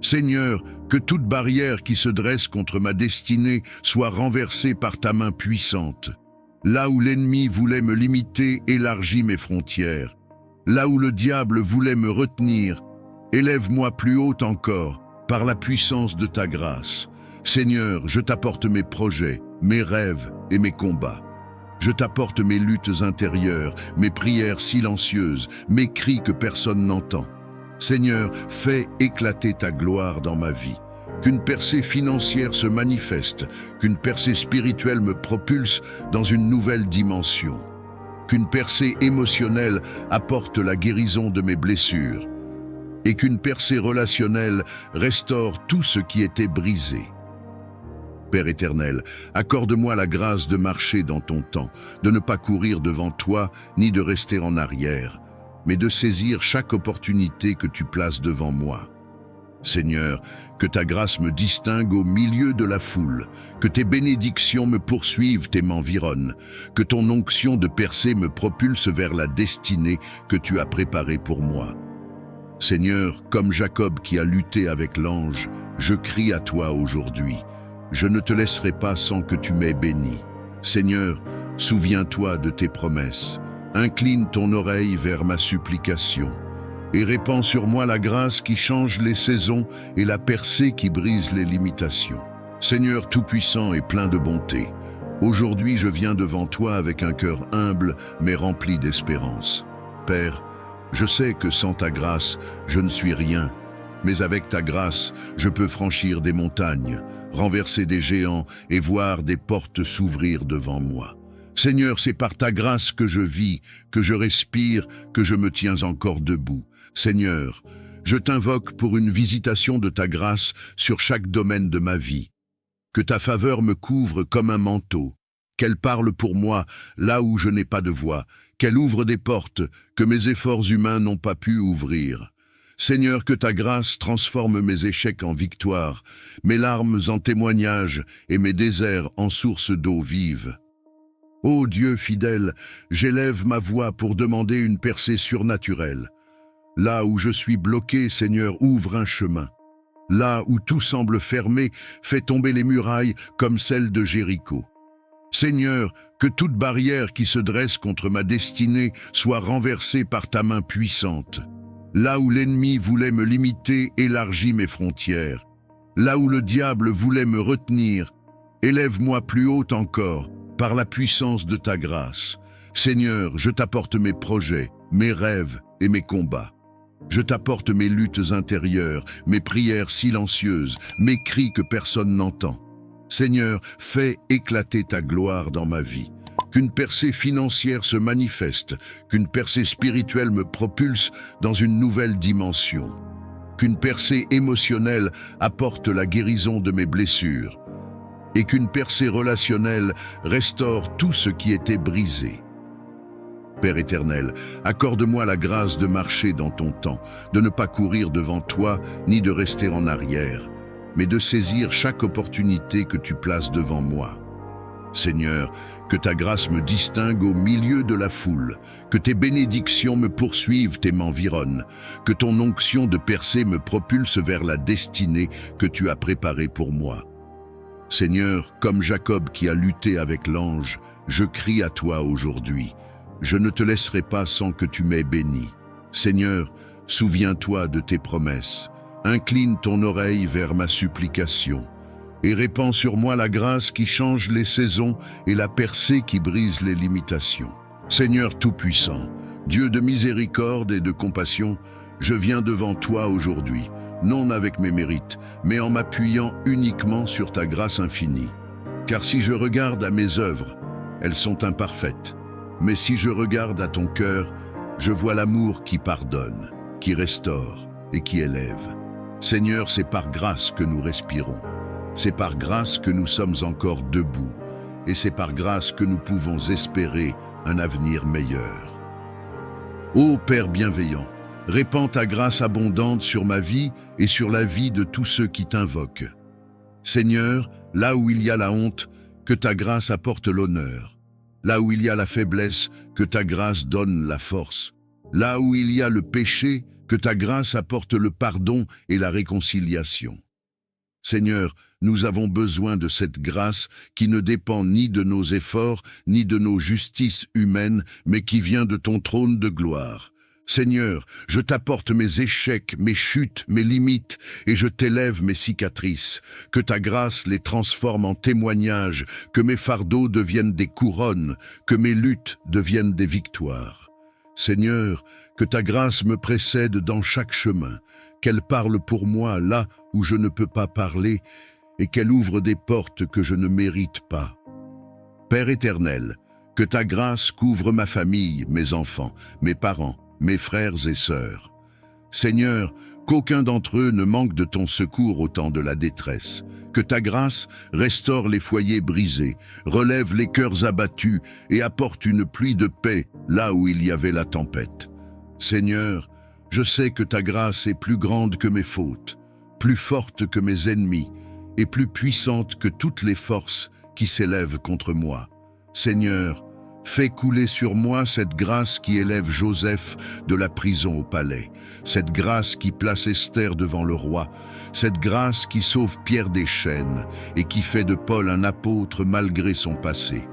Seigneur, que toute barrière qui se dresse contre ma destinée soit renversée par ta main puissante. Là où l'ennemi voulait me limiter, élargis mes frontières. Là où le diable voulait me retenir, élève-moi plus haut encore, par la puissance de ta grâce. Seigneur, je t'apporte mes projets, mes rêves et mes combats. Je t'apporte mes luttes intérieures, mes prières silencieuses, mes cris que personne n'entend. Seigneur, fais éclater ta gloire dans ma vie. Qu'une percée financière se manifeste, qu'une percée spirituelle me propulse dans une nouvelle dimension. Qu'une percée émotionnelle apporte la guérison de mes blessures. Et qu'une percée relationnelle restaure tout ce qui était brisé. Père éternel, accorde-moi la grâce de marcher dans ton temps, de ne pas courir devant toi, ni de rester en arrière, mais de saisir chaque opportunité que tu places devant moi. Seigneur, que ta grâce me distingue au milieu de la foule, que tes bénédictions me poursuivent et m'environnent, que ton onction de percée me propulse vers la destinée que tu as préparée pour moi. Seigneur, comme Jacob qui a lutté avec l'ange, je crie à toi aujourd'hui. Je ne te laisserai pas sans que tu m'aies béni. Seigneur, souviens-toi de tes promesses. Incline ton oreille vers ma supplication et répands sur moi la grâce qui change les saisons et la percée qui brise les limitations. Seigneur tout-puissant et plein de bonté, aujourd'hui je viens devant toi avec un cœur humble mais rempli d'espérance. Père, je sais que sans ta grâce, je ne suis rien, mais avec ta grâce, je peux franchir des montagnes, renverser des géants et voir des portes s'ouvrir devant moi. Seigneur, c'est par ta grâce que je vis, que je respire, que je me tiens encore debout. Seigneur, je t'invoque pour une visitation de ta grâce sur chaque domaine de ma vie. Que ta faveur me couvre comme un manteau, qu'elle parle pour moi là où je n'ai pas de voix, qu'elle ouvre des portes que mes efforts humains n'ont pas pu ouvrir. Seigneur, que ta grâce transforme mes échecs en victoire, mes larmes en témoignages et mes déserts en sources d'eau vive. Ô Dieu fidèle, j'élève ma voix pour demander une percée surnaturelle. Là où je suis bloqué, Seigneur, ouvre un chemin. Là où tout semble fermé, fais tomber les murailles comme celles de Jéricho. Seigneur, que toute barrière qui se dresse contre ma destinée soit renversée par ta main puissante. Là où l'ennemi voulait me limiter, élargis mes frontières. Là où le diable voulait me retenir, élève-moi plus haut encore, par la puissance de ta grâce. Seigneur, je t'apporte mes projets, mes rêves et mes combats. Je t'apporte mes luttes intérieures, mes prières silencieuses, mes cris que personne n'entend. Seigneur, fais éclater ta gloire dans ma vie. Qu'une percée financière se manifeste, qu'une percée spirituelle me propulse dans une nouvelle dimension. Qu'une percée émotionnelle apporte la guérison de mes blessures. Et qu'une percée relationnelle restaure tout ce qui était brisé. Père éternel, accorde-moi la grâce de marcher dans ton temps, de ne pas courir devant toi, ni de rester en arrière, mais de saisir chaque opportunité que tu places devant moi. Seigneur, que ta grâce me distingue au milieu de la foule, que tes bénédictions me poursuivent et m'environnent, que ton onction de percée me propulse vers la destinée que tu as préparée pour moi. Seigneur, comme Jacob qui a lutté avec l'ange, je crie à toi aujourd'hui. Je ne te laisserai pas sans que tu m'aies béni. Seigneur, souviens-toi de tes promesses. Incline ton oreille vers ma supplication et répands sur moi la grâce qui change les saisons et la percée qui brise les limitations. Seigneur Tout-Puissant, Dieu de miséricorde et de compassion, je viens devant toi aujourd'hui, non avec mes mérites, mais en m'appuyant uniquement sur ta grâce infinie. Car si je regarde à mes œuvres, elles sont imparfaites. Mais si je regarde à ton cœur, je vois l'amour qui pardonne, qui restaure et qui élève. Seigneur, c'est par grâce que nous respirons. C'est par grâce que nous sommes encore debout. Et c'est par grâce que nous pouvons espérer un avenir meilleur. Ô Père bienveillant, répands ta grâce abondante sur ma vie et sur la vie de tous ceux qui t'invoquent. Seigneur, là où il y a la honte, que ta grâce apporte l'honneur. Là où il y a la faiblesse, que ta grâce donne la force. Là où il y a le péché, que ta grâce apporte le pardon et la réconciliation. Seigneur, nous avons besoin de cette grâce qui ne dépend ni de nos efforts, ni de nos justices humaines, mais qui vient de ton trône de gloire. Seigneur, je t'apporte mes échecs, mes chutes, mes limites, et je t'élève mes cicatrices. Que ta grâce les transforme en témoignages, que mes fardeaux deviennent des couronnes, que mes luttes deviennent des victoires. Seigneur, que ta grâce me précède dans chaque chemin, qu'elle parle pour moi là où je ne peux pas parler, et qu'elle ouvre des portes que je ne mérite pas. Père éternel, que ta grâce couvre ma famille, mes enfants, mes parents, mes frères et sœurs. Seigneur, qu'aucun d'entre eux ne manque de ton secours au temps de la détresse. Que ta grâce restaure les foyers brisés, relève les cœurs abattus et apporte une pluie de paix là où il y avait la tempête. Seigneur, je sais que ta grâce est plus grande que mes fautes, plus forte que mes ennemis et plus puissante que toutes les forces qui s'élèvent contre moi. Seigneur, fais couler sur moi cette grâce qui élève Joseph de la prison au palais, cette grâce qui place Esther devant le roi, cette grâce qui sauve Pierre des chaînes et qui fait de Paul un apôtre malgré son passé.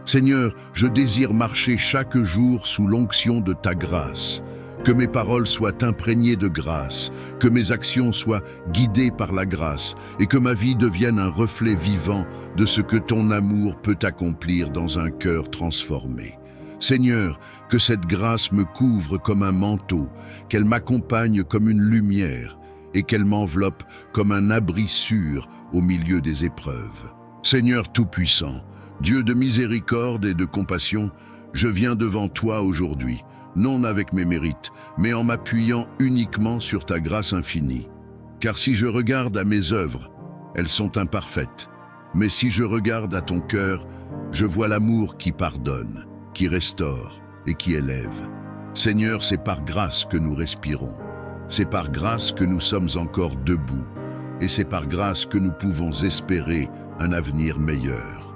Seigneur, je désire marcher chaque jour sous l'onction de ta grâce. Que mes paroles soient imprégnées de grâce, que mes actions soient guidées par la grâce et que ma vie devienne un reflet vivant de ce que ton amour peut accomplir dans un cœur transformé. Seigneur, que cette grâce me couvre comme un manteau, qu'elle m'accompagne comme une lumière et qu'elle m'enveloppe comme un abri sûr au milieu des épreuves. Seigneur Tout-Puissant, Dieu de miséricorde et de compassion, je viens devant toi aujourd'hui, non avec mes mérites, mais en m'appuyant uniquement sur ta grâce infinie. Car si je regarde à mes œuvres, elles sont imparfaites. Mais si je regarde à ton cœur, je vois l'amour qui pardonne, qui restaure et qui élève. Seigneur, c'est par grâce que nous respirons. C'est par grâce que nous sommes encore debout. Et c'est par grâce que nous pouvons espérer un avenir meilleur.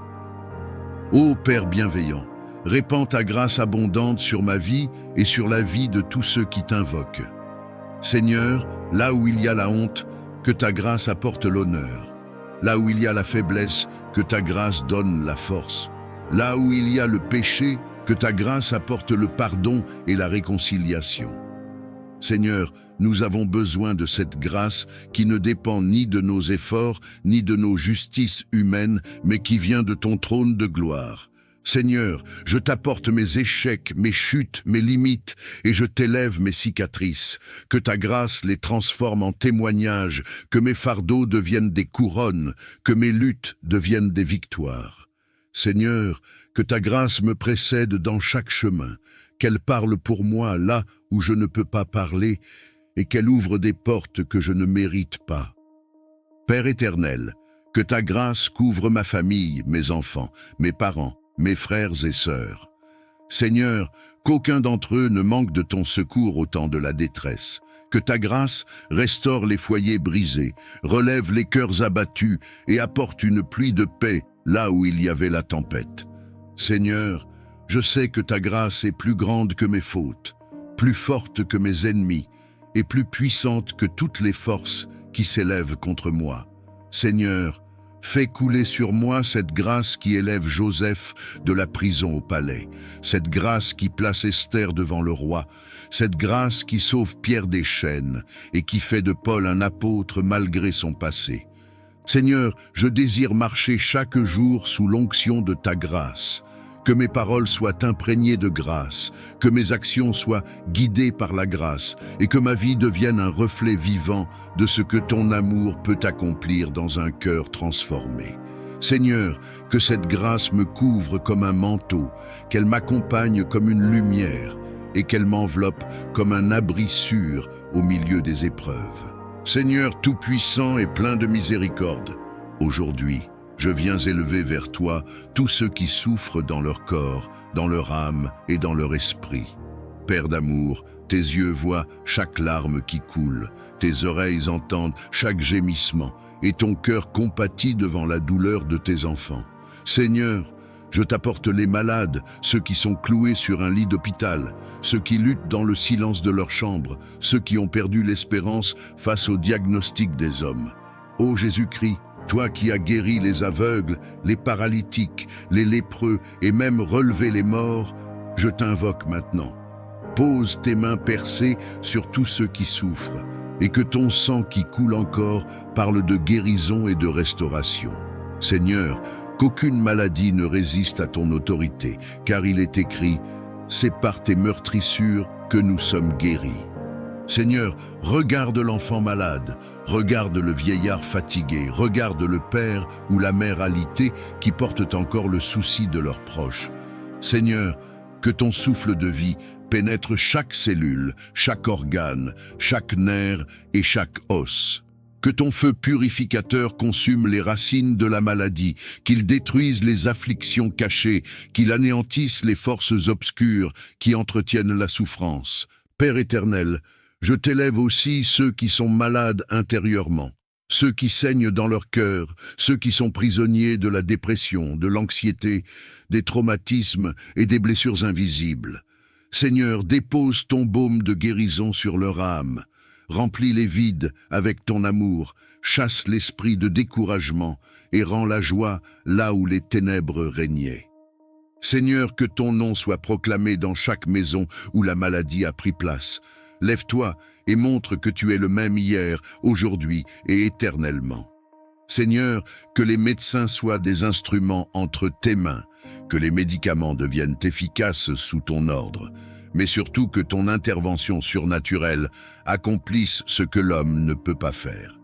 Ô Père bienveillant, répands ta grâce abondante sur ma vie et sur la vie de tous ceux qui t'invoquent. Seigneur, là où il y a la honte, que ta grâce apporte l'honneur. Là où il y a la faiblesse, que ta grâce donne la force. Là où il y a le péché, que ta grâce apporte le pardon et la réconciliation. Seigneur, nous avons besoin de cette grâce qui ne dépend ni de nos efforts, ni de nos justices humaines, mais qui vient de ton trône de gloire. Seigneur, je t'apporte mes échecs, mes chutes, mes limites, et je t'élève mes cicatrices. Que ta grâce les transforme en témoignages, que mes fardeaux deviennent des couronnes, que mes luttes deviennent des victoires. Seigneur, que ta grâce me précède dans chaque chemin, qu'elle parle pour moi là où je ne peux pas parler, et qu'elle ouvre des portes que je ne mérite pas. Père éternel, que ta grâce couvre ma famille, mes enfants, mes parents, mes frères et sœurs. Seigneur, qu'aucun d'entre eux ne manque de ton secours au temps de la détresse. Que ta grâce restaure les foyers brisés, relève les cœurs abattus et apporte une pluie de paix là où il y avait la tempête. Seigneur, je sais que ta grâce est plus grande que mes fautes, plus forte que mes ennemis et plus puissante que toutes les forces qui s'élèvent contre moi. Seigneur, fais couler sur moi cette grâce qui élève Joseph de la prison au palais, cette grâce qui place Esther devant le roi, cette grâce qui sauve Pierre des chaînes et qui fait de Paul un apôtre malgré son passé. Seigneur, je désire marcher chaque jour sous l'onction de ta grâce. Que mes paroles soient imprégnées de grâce, que mes actions soient guidées par la grâce et que ma vie devienne un reflet vivant de ce que ton amour peut accomplir dans un cœur transformé. Seigneur, que cette grâce me couvre comme un manteau, qu'elle m'accompagne comme une lumière et qu'elle m'enveloppe comme un abri sûr au milieu des épreuves. Seigneur tout-puissant et plein de miséricorde, aujourd'hui, je viens élever vers toi tous ceux qui souffrent dans leur corps, dans leur âme et dans leur esprit. Père d'amour, tes yeux voient chaque larme qui coule, tes oreilles entendent chaque gémissement et ton cœur compatit devant la douleur de tes enfants. Seigneur, je t'apporte les malades, ceux qui sont cloués sur un lit d'hôpital, ceux qui luttent dans le silence de leur chambre, ceux qui ont perdu l'espérance face au diagnostic des hommes. Ô Jésus-Christ, toi qui as guéri les aveugles, les paralytiques, les lépreux et même relevé les morts, je t'invoque maintenant. Pose tes mains percées sur tous ceux qui souffrent et que ton sang qui coule encore parle de guérison et de restauration. Seigneur, qu'aucune maladie ne résiste à ton autorité, car il est écrit « C'est par tes meurtrissures que nous sommes guéris ». Seigneur, regarde l'enfant malade, regarde le vieillard fatigué, regarde le père ou la mère alitée qui portent encore le souci de leurs proches. Seigneur, que ton souffle de vie pénètre chaque cellule, chaque organe, chaque nerf et chaque os. Que ton feu purificateur consume les racines de la maladie, qu'il détruise les afflictions cachées, qu'il anéantisse les forces obscures qui entretiennent la souffrance. Père éternel, je t'élève aussi ceux qui sont malades intérieurement, ceux qui saignent dans leur cœur, ceux qui sont prisonniers de la dépression, de l'anxiété, des traumatismes et des blessures invisibles. Seigneur, dépose ton baume de guérison sur leur âme, remplis les vides avec ton amour, chasse l'esprit de découragement et rends la joie là où les ténèbres régnaient. Seigneur, que ton nom soit proclamé dans chaque maison où la maladie a pris place. Lève-toi et montre que tu es le même hier, aujourd'hui et éternellement. Seigneur, que les médecins soient des instruments entre tes mains, que les médicaments deviennent efficaces sous ton ordre, mais surtout que ton intervention surnaturelle accomplisse ce que l'homme ne peut pas faire.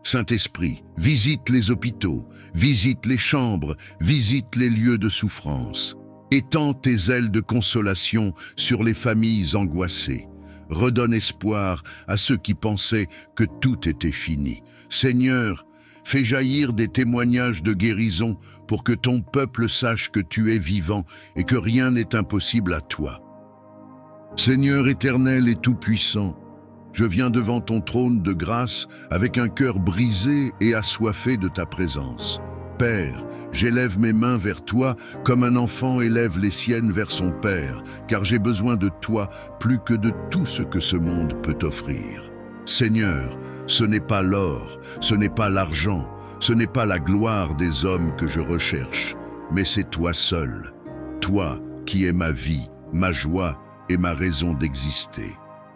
Saint-Esprit, visite les hôpitaux, visite les chambres, visite les lieux de souffrance. Étends tes ailes de consolation sur les familles angoissées. Redonne espoir à ceux qui pensaient que tout était fini. Seigneur, fais jaillir des témoignages de guérison pour que ton peuple sache que tu es vivant et que rien n'est impossible à toi. Seigneur éternel et tout-puissant, je viens devant ton trône de grâce avec un cœur brisé et assoiffé de ta présence. Père, j'élève mes mains vers toi comme un enfant élève les siennes vers son père, car j'ai besoin de toi plus que de tout ce que ce monde peut offrir. Seigneur, ce n'est pas l'or, ce n'est pas l'argent, ce n'est pas la gloire des hommes que je recherche, mais c'est toi seul, toi qui es ma vie, ma joie et ma raison d'exister.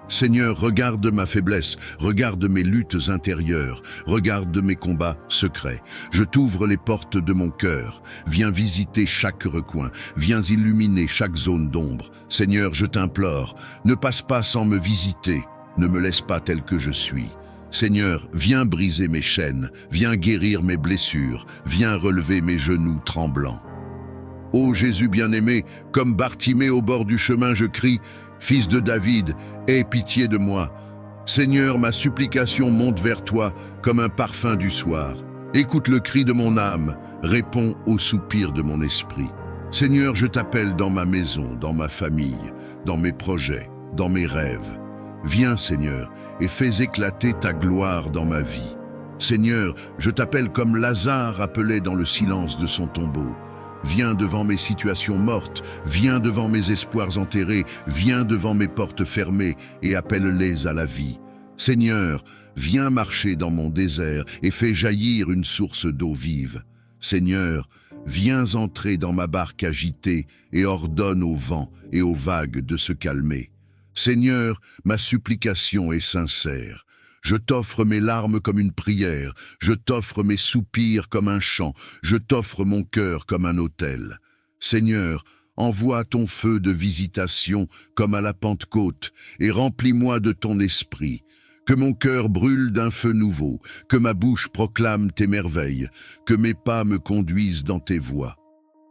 Seigneur, regarde ma faiblesse, regarde mes luttes intérieures, regarde mes combats secrets. Je t'ouvre les portes de mon cœur. Viens visiter chaque recoin, viens illuminer chaque zone d'ombre. Seigneur, je t'implore, ne passe pas sans me visiter, ne me laisse pas tel que je suis. Seigneur, viens briser mes chaînes, viens guérir mes blessures, viens relever mes genoux tremblants. Ô Jésus bien-aimé, comme Bartimée au bord du chemin, je crie, « Fils de David, aie pitié de moi. » Seigneur, ma supplication monte vers toi comme un parfum du soir. Écoute le cri de mon âme, réponds au soupir de mon esprit. Seigneur, je t'appelle dans ma maison, dans ma famille, dans mes projets, dans mes rêves. Viens, Seigneur, et fais éclater ta gloire dans ma vie. Seigneur, je t'appelle comme Lazare appelait dans le silence de son tombeau. Viens devant mes situations mortes, viens devant mes espoirs enterrés, viens devant mes portes fermées et appelle-les à la vie. Seigneur, viens marcher dans mon désert et fais jaillir une source d'eau vive. Seigneur, viens entrer dans ma barque agitée et ordonne au vent et aux vagues de se calmer. Seigneur, ma supplication est sincère. Je t'offre mes larmes comme une prière, je t'offre mes soupirs comme un chant, je t'offre mon cœur comme un autel. Seigneur, envoie ton feu de visitation comme à la Pentecôte et remplis-moi de ton esprit. Que mon cœur brûle d'un feu nouveau, que ma bouche proclame tes merveilles, que mes pas me conduisent dans tes voies.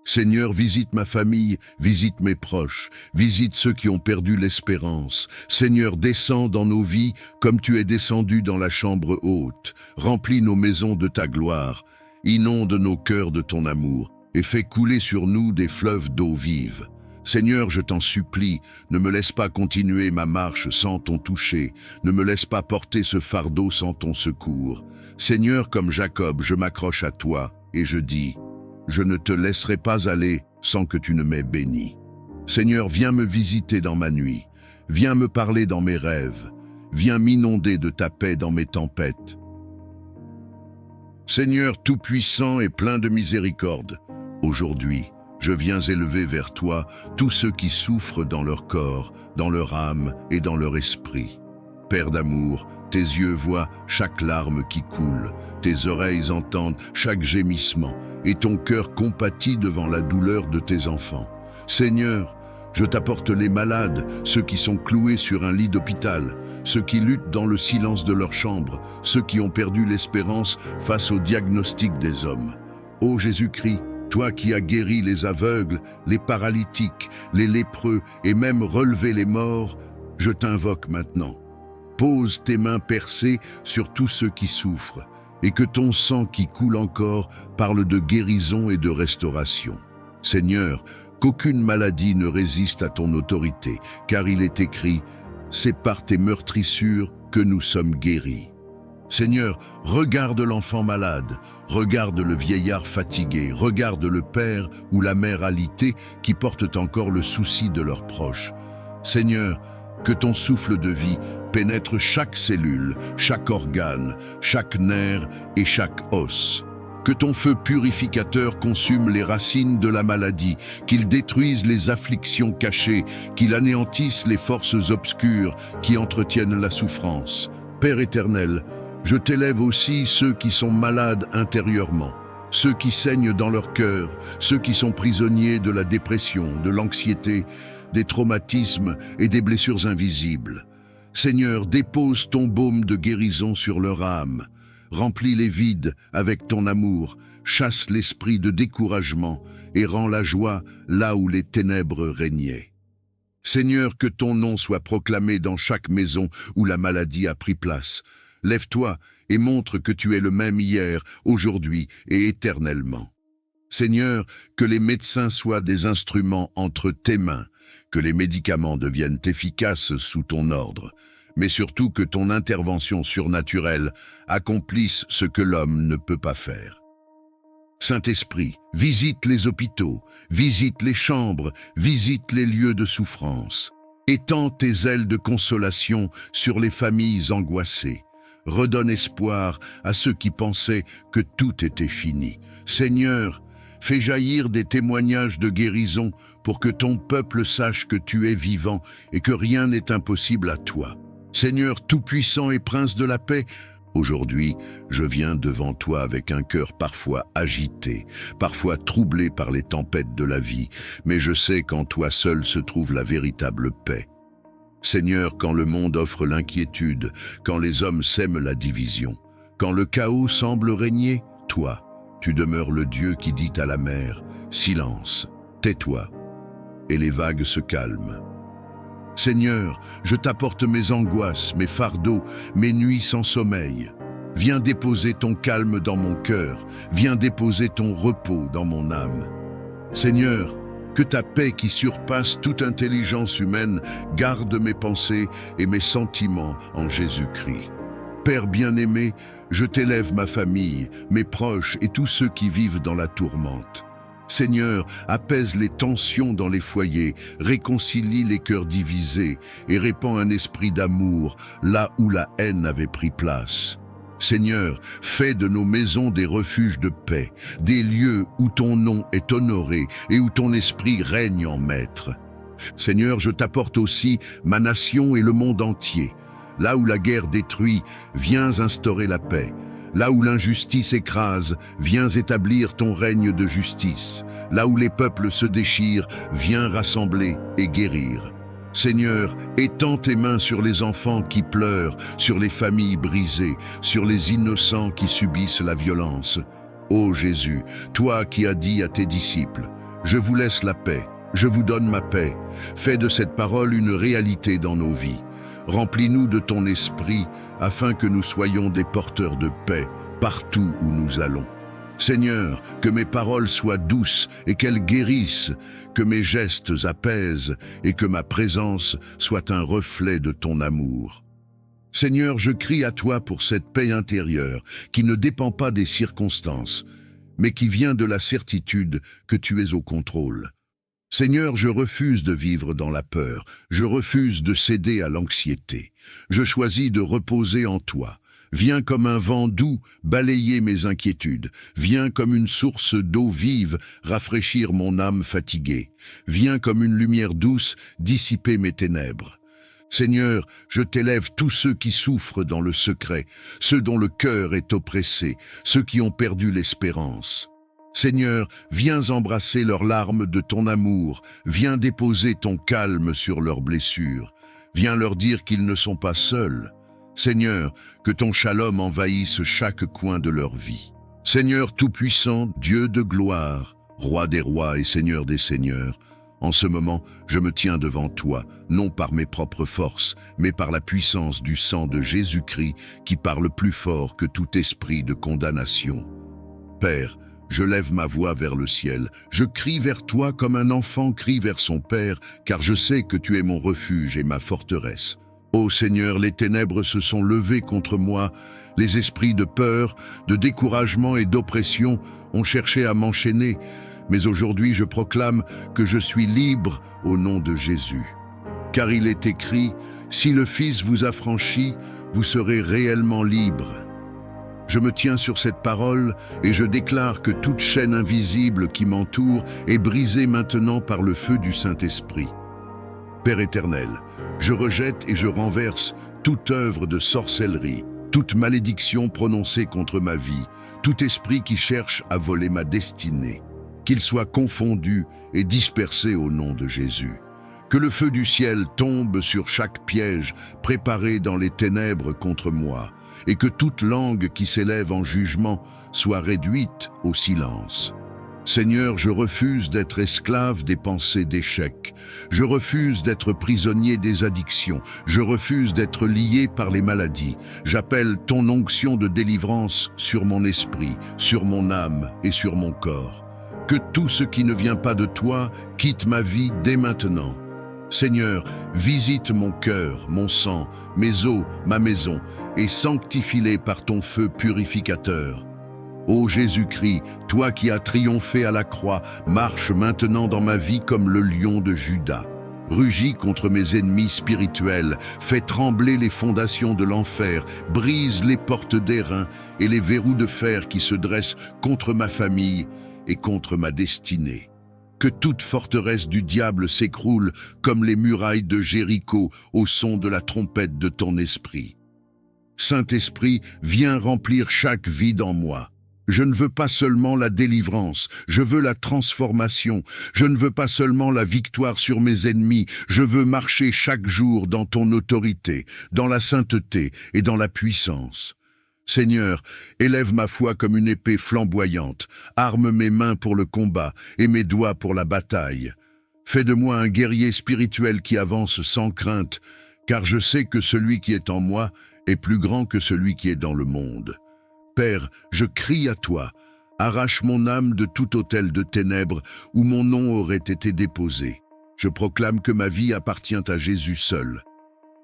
Seigneur, visite ma famille, visite mes proches, visite ceux qui ont perdu l'espérance. Seigneur, descends dans nos vies comme tu es descendu dans la chambre haute. Remplis nos maisons de ta gloire, inonde nos cœurs de ton amour et fais couler sur nous des fleuves d'eau vive. Seigneur, je t'en supplie, ne me laisse pas continuer ma marche sans ton toucher, ne me laisse pas porter ce fardeau sans ton secours. Seigneur, comme Jacob, je m'accroche à toi et je dis: je ne te laisserai pas aller sans que tu ne m'aies béni. Seigneur, viens me visiter dans ma nuit, viens me parler dans mes rêves, viens m'inonder de ta paix dans mes tempêtes. Seigneur tout-puissant et plein de miséricorde, aujourd'hui, je viens élever vers toi tous ceux qui souffrent dans leur corps, dans leur âme et dans leur esprit. Père d'amour, tes yeux voient chaque larme qui coule, tes oreilles entendent chaque gémissement, et ton cœur compatit devant la douleur de tes enfants. Seigneur, je t'apporte les malades, ceux qui sont cloués sur un lit d'hôpital, ceux qui luttent dans le silence de leur chambre, ceux qui ont perdu l'espérance face au diagnostic des hommes. Ô Jésus-Christ, toi qui as guéri les aveugles, les paralytiques, les lépreux et même relevé les morts, je t'invoque maintenant. Pose tes mains percées sur tous ceux qui souffrent, et que ton sang qui coule encore parle de guérison et de restauration. Seigneur, qu'aucune maladie ne résiste à ton autorité, car il est écrit « C'est par tes meurtrissures que nous sommes guéris ». Seigneur, regarde l'enfant malade, regarde le vieillard fatigué, regarde le père ou la mère alitée qui portent encore le souci de leurs proches. Seigneur, que ton souffle de vie pénètre chaque cellule, chaque organe, chaque nerf et chaque os. Que ton feu purificateur consume les racines de la maladie, qu'il détruise les afflictions cachées, qu'il anéantisse les forces obscures qui entretiennent la souffrance. Père éternel, je t'élève aussi ceux qui sont malades intérieurement, ceux qui saignent dans leur cœur, ceux qui sont prisonniers de la dépression, de l'anxiété, des traumatismes et des blessures invisibles. Seigneur, dépose ton baume de guérison sur leur âme, remplis les vides avec ton amour, chasse l'esprit de découragement et rends la joie là où les ténèbres régnaient. Seigneur, que ton nom soit proclamé dans chaque maison où la maladie a pris place. Lève-toi et montre que tu es le même hier, aujourd'hui et éternellement. Seigneur, que les médecins soient des instruments entre tes mains, que les médicaments deviennent efficaces sous ton ordre, mais surtout que ton intervention surnaturelle accomplisse ce que l'homme ne peut pas faire. Saint-Esprit, visite les hôpitaux, visite les chambres, visite les lieux de souffrance. Étends tes ailes de consolation sur les familles angoissées. Redonne espoir à ceux qui pensaient que tout était fini. Seigneur, fais jaillir des témoignages de guérison pour que ton peuple sache que tu es vivant et que rien n'est impossible à toi. Seigneur tout-puissant et prince de la paix, aujourd'hui, je viens devant toi avec un cœur parfois agité, parfois troublé par les tempêtes de la vie, mais je sais qu'en toi seul se trouve la véritable paix. Seigneur, quand le monde offre l'inquiétude, quand les hommes sèment la division, quand le chaos semble régner, toi, tu demeures le Dieu qui dit à la mer « Silence, tais-toi » et les vagues se calment. Seigneur, je t'apporte mes angoisses, mes fardeaux, mes nuits sans sommeil. Viens déposer ton calme dans mon cœur, viens déposer ton repos dans mon âme. Seigneur, que ta paix qui surpasse toute intelligence humaine garde mes pensées et mes sentiments en Jésus-Christ. Père bien-aimé, je t'élève ma famille, mes proches et tous ceux qui vivent dans la tourmente. Seigneur, apaise les tensions dans les foyers, réconcilie les cœurs divisés et répand un esprit d'amour là où la haine avait pris place. Seigneur, fais de nos maisons des refuges de paix, des lieux où ton nom est honoré et où ton esprit règne en maître. Seigneur, je t'apporte aussi ma nation et le monde entier. Là où la guerre détruit, viens instaurer la paix. Là où l'injustice écrase, viens établir ton règne de justice. Là où les peuples se déchirent, viens rassembler et guérir. Seigneur, étends tes mains sur les enfants qui pleurent, sur les familles brisées, sur les innocents qui subissent la violence. Ô Jésus, toi qui as dit à tes disciples, « Je vous laisse la paix, je vous donne ma paix », fais de cette parole une réalité dans nos vies. Remplis-nous de ton esprit, afin que nous soyons des porteurs de paix partout où nous allons. Seigneur, que mes paroles soient douces et qu'elles guérissent, que mes gestes apaisent et que ma présence soit un reflet de ton amour. Seigneur, je crie à toi pour cette paix intérieure qui ne dépend pas des circonstances, mais qui vient de la certitude que tu es au contrôle. Seigneur, je refuse de vivre dans la peur, je refuse de céder à l'anxiété. Je choisis de reposer en toi. Viens comme un vent doux balayer mes inquiétudes. Viens comme une source d'eau vive rafraîchir mon âme fatiguée. Viens comme une lumière douce dissiper mes ténèbres. Seigneur, je t'élève tous ceux qui souffrent dans le secret, ceux dont le cœur est oppressé, ceux qui ont perdu l'espérance. Seigneur, viens embrasser leurs larmes de ton amour, viens déposer ton calme sur leurs blessures, viens leur dire qu'ils ne sont pas seuls. Seigneur, que ton shalom envahisse chaque coin de leur vie. Seigneur Tout-Puissant, Dieu de gloire, Roi des rois et Seigneur des seigneurs, en ce moment, je me tiens devant toi, non par mes propres forces, mais par la puissance du sang de Jésus-Christ qui parle plus fort que tout esprit de condamnation. Père, je lève ma voix vers le ciel, je crie vers toi comme un enfant crie vers son père, car je sais que tu es mon refuge et ma forteresse. Ô Seigneur, les ténèbres se sont levées contre moi, les esprits de peur, de découragement et d'oppression ont cherché à m'enchaîner, mais aujourd'hui je proclame que je suis libre au nom de Jésus. Car il est écrit, si le Fils vous affranchit, vous serez réellement libre. Je me tiens sur cette parole et je déclare que toute chaîne invisible qui m'entoure est brisée maintenant par le feu du Saint-Esprit. Père éternel, je rejette et je renverse toute œuvre de sorcellerie, toute malédiction prononcée contre ma vie, tout esprit qui cherche à voler ma destinée, qu'il soit confondu et dispersé au nom de Jésus. Que le feu du ciel tombe sur chaque piège préparé dans les ténèbres contre moi, et que toute langue qui s'élève en jugement soit réduite au silence. Seigneur, je refuse d'être esclave des pensées d'échec. Je refuse d'être prisonnier des addictions. Je refuse d'être lié par les maladies. J'appelle ton onction de délivrance sur mon esprit, sur mon âme et sur mon corps. Que tout ce qui ne vient pas de toi quitte ma vie dès maintenant. Seigneur, visite mon cœur, mon sang, mes os, ma maison, et sanctifie-les par ton feu purificateur. Ô Jésus-Christ, toi qui as triomphé à la croix, marche maintenant dans ma vie comme le lion de Juda. Rugis contre mes ennemis spirituels, fais trembler les fondations de l'enfer, brise les portes d'airain et les verrous de fer qui se dressent contre ma famille et contre ma destinée. Que toute forteresse du diable s'écroule comme les murailles de Jéricho au son de la trompette de ton esprit. Saint-Esprit, viens remplir chaque vide en moi. Je ne veux pas seulement la délivrance, je veux la transformation. Je ne veux pas seulement la victoire sur mes ennemis, je veux marcher chaque jour dans ton autorité, dans la sainteté et dans la puissance. Seigneur, élève ma foi comme une épée flamboyante, arme mes mains pour le combat et mes doigts pour la bataille. Fais de moi un guerrier spirituel qui avance sans crainte, car je sais que celui qui est en moi est plus grand que celui qui est dans le monde. Père, je crie à toi, arrache mon âme de tout autel de ténèbres où mon nom aurait été déposé. Je proclame que ma vie appartient à Jésus seul.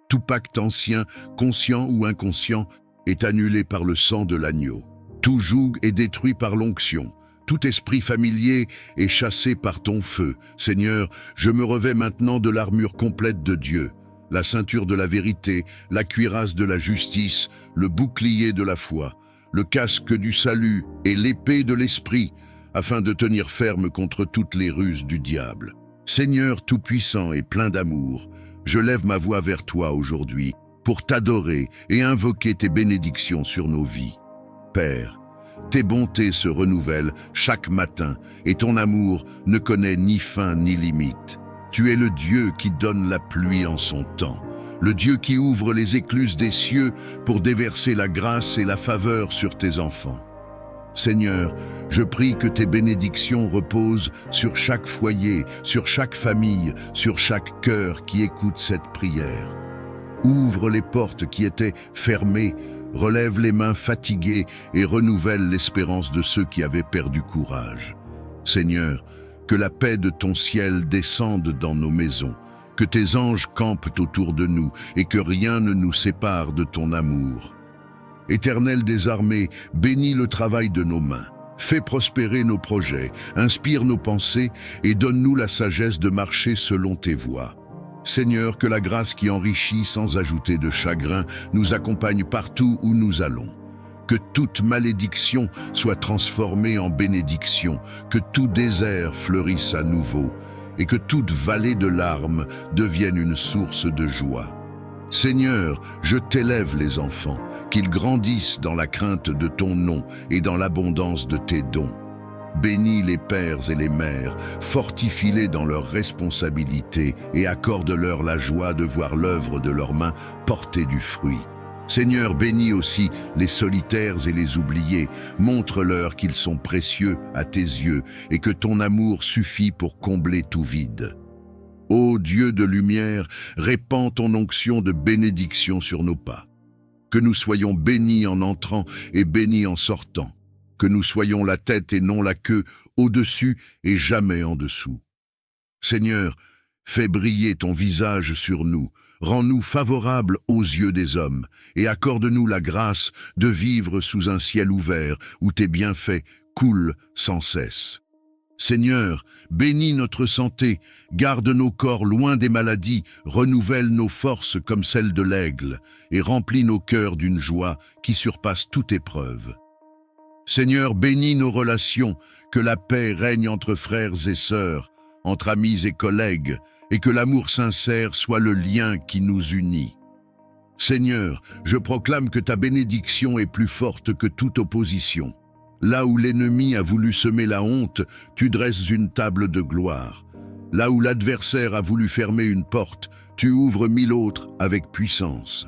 Tout pacte ancien, conscient ou inconscient, est annulé par le sang de l'agneau. Tout joug est détruit par l'onction. Tout esprit familier est chassé par ton feu. Seigneur, je me revêts maintenant de l'armure complète de Dieu, la ceinture de la vérité, la cuirasse de la justice, le bouclier de la foi, le casque du salut et l'épée de l'esprit, afin de tenir ferme contre toutes les ruses du diable. Seigneur tout-puissant et plein d'amour, je lève ma voix vers toi aujourd'hui pour t'adorer et invoquer tes bénédictions sur nos vies. Père, tes bontés se renouvellent chaque matin et ton amour ne connaît ni fin ni limite. Tu es le Dieu qui donne la pluie en son temps, le Dieu qui ouvre les écluses des cieux pour déverser la grâce et la faveur sur tes enfants. Seigneur, je prie que tes bénédictions reposent sur chaque foyer, sur chaque famille, sur chaque cœur qui écoute cette prière. Ouvre les portes qui étaient fermées, relève les mains fatiguées et renouvelle l'espérance de ceux qui avaient perdu courage. Seigneur, que la paix de ton ciel descende dans nos maisons, que tes anges campent autour de nous et que rien ne nous sépare de ton amour. Éternel des armées, bénis le travail de nos mains. Fais prospérer nos projets, inspire nos pensées et donne-nous la sagesse de marcher selon tes voies. Seigneur, que la grâce qui enrichit sans ajouter de chagrin nous accompagne partout où nous allons. Que toute malédiction soit transformée en bénédiction, que tout désert fleurisse à nouveau et que toute vallée de larmes devienne une source de joie. Seigneur, je t'élève les enfants, qu'ils grandissent dans la crainte de ton nom et dans l'abondance de tes dons. Bénis les pères et les mères, fortifie-les dans leurs responsabilités et accorde-leur la joie de voir l'œuvre de leurs mains porter du fruit. Seigneur, bénis aussi les solitaires et les oubliés, montre-leur qu'ils sont précieux à tes yeux et que ton amour suffit pour combler tout vide. Ô Dieu de lumière, répands ton onction de bénédiction sur nos pas. Que nous soyons bénis en entrant et bénis en sortant. Que nous soyons la tête et non la queue, au-dessus et jamais en dessous. Seigneur, fais briller ton visage sur nous, rends-nous favorables aux yeux des hommes, et accorde-nous la grâce de vivre sous un ciel ouvert où tes bienfaits coulent sans cesse. Seigneur, bénis notre santé, garde nos corps loin des maladies, renouvelle nos forces comme celles de l'aigle, et remplis nos cœurs d'une joie qui surpasse toute épreuve. Seigneur, bénis nos relations, que la paix règne entre frères et sœurs, entre amis et collègues, et que l'amour sincère soit le lien qui nous unit. Seigneur, je proclame que ta bénédiction est plus forte que toute opposition. Là où l'ennemi a voulu semer la honte, tu dresses une table de gloire. Là où l'adversaire a voulu fermer une porte, tu ouvres 1000 autres avec puissance.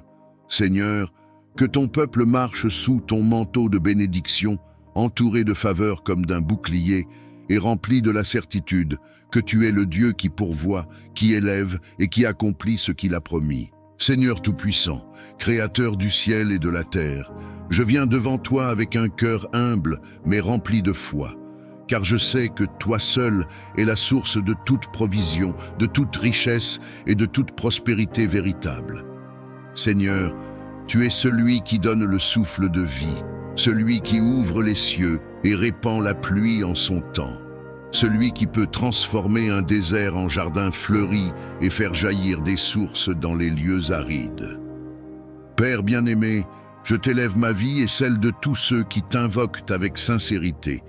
Seigneur, que ton peuple marche sous ton manteau de bénédiction, entouré de faveurs comme d'un bouclier, et rempli de la certitude que tu es le Dieu qui pourvoit, qui élève et qui accomplit ce qu'il a promis. Seigneur Tout-Puissant, Créateur du ciel et de la terre, je viens devant toi avec un cœur humble mais rempli de foi, car je sais que toi seul es la source de toute provision, de toute richesse et de toute prospérité véritable. Seigneur, tu es celui qui donne le souffle de vie, celui qui ouvre les cieux et répand la pluie en son temps, celui qui peut transformer un désert en jardin fleuri et faire jaillir des sources dans les lieux arides. Père bien-aimé, je t'élève ma vie et celle de tous ceux qui t'invoquent avec sincérité.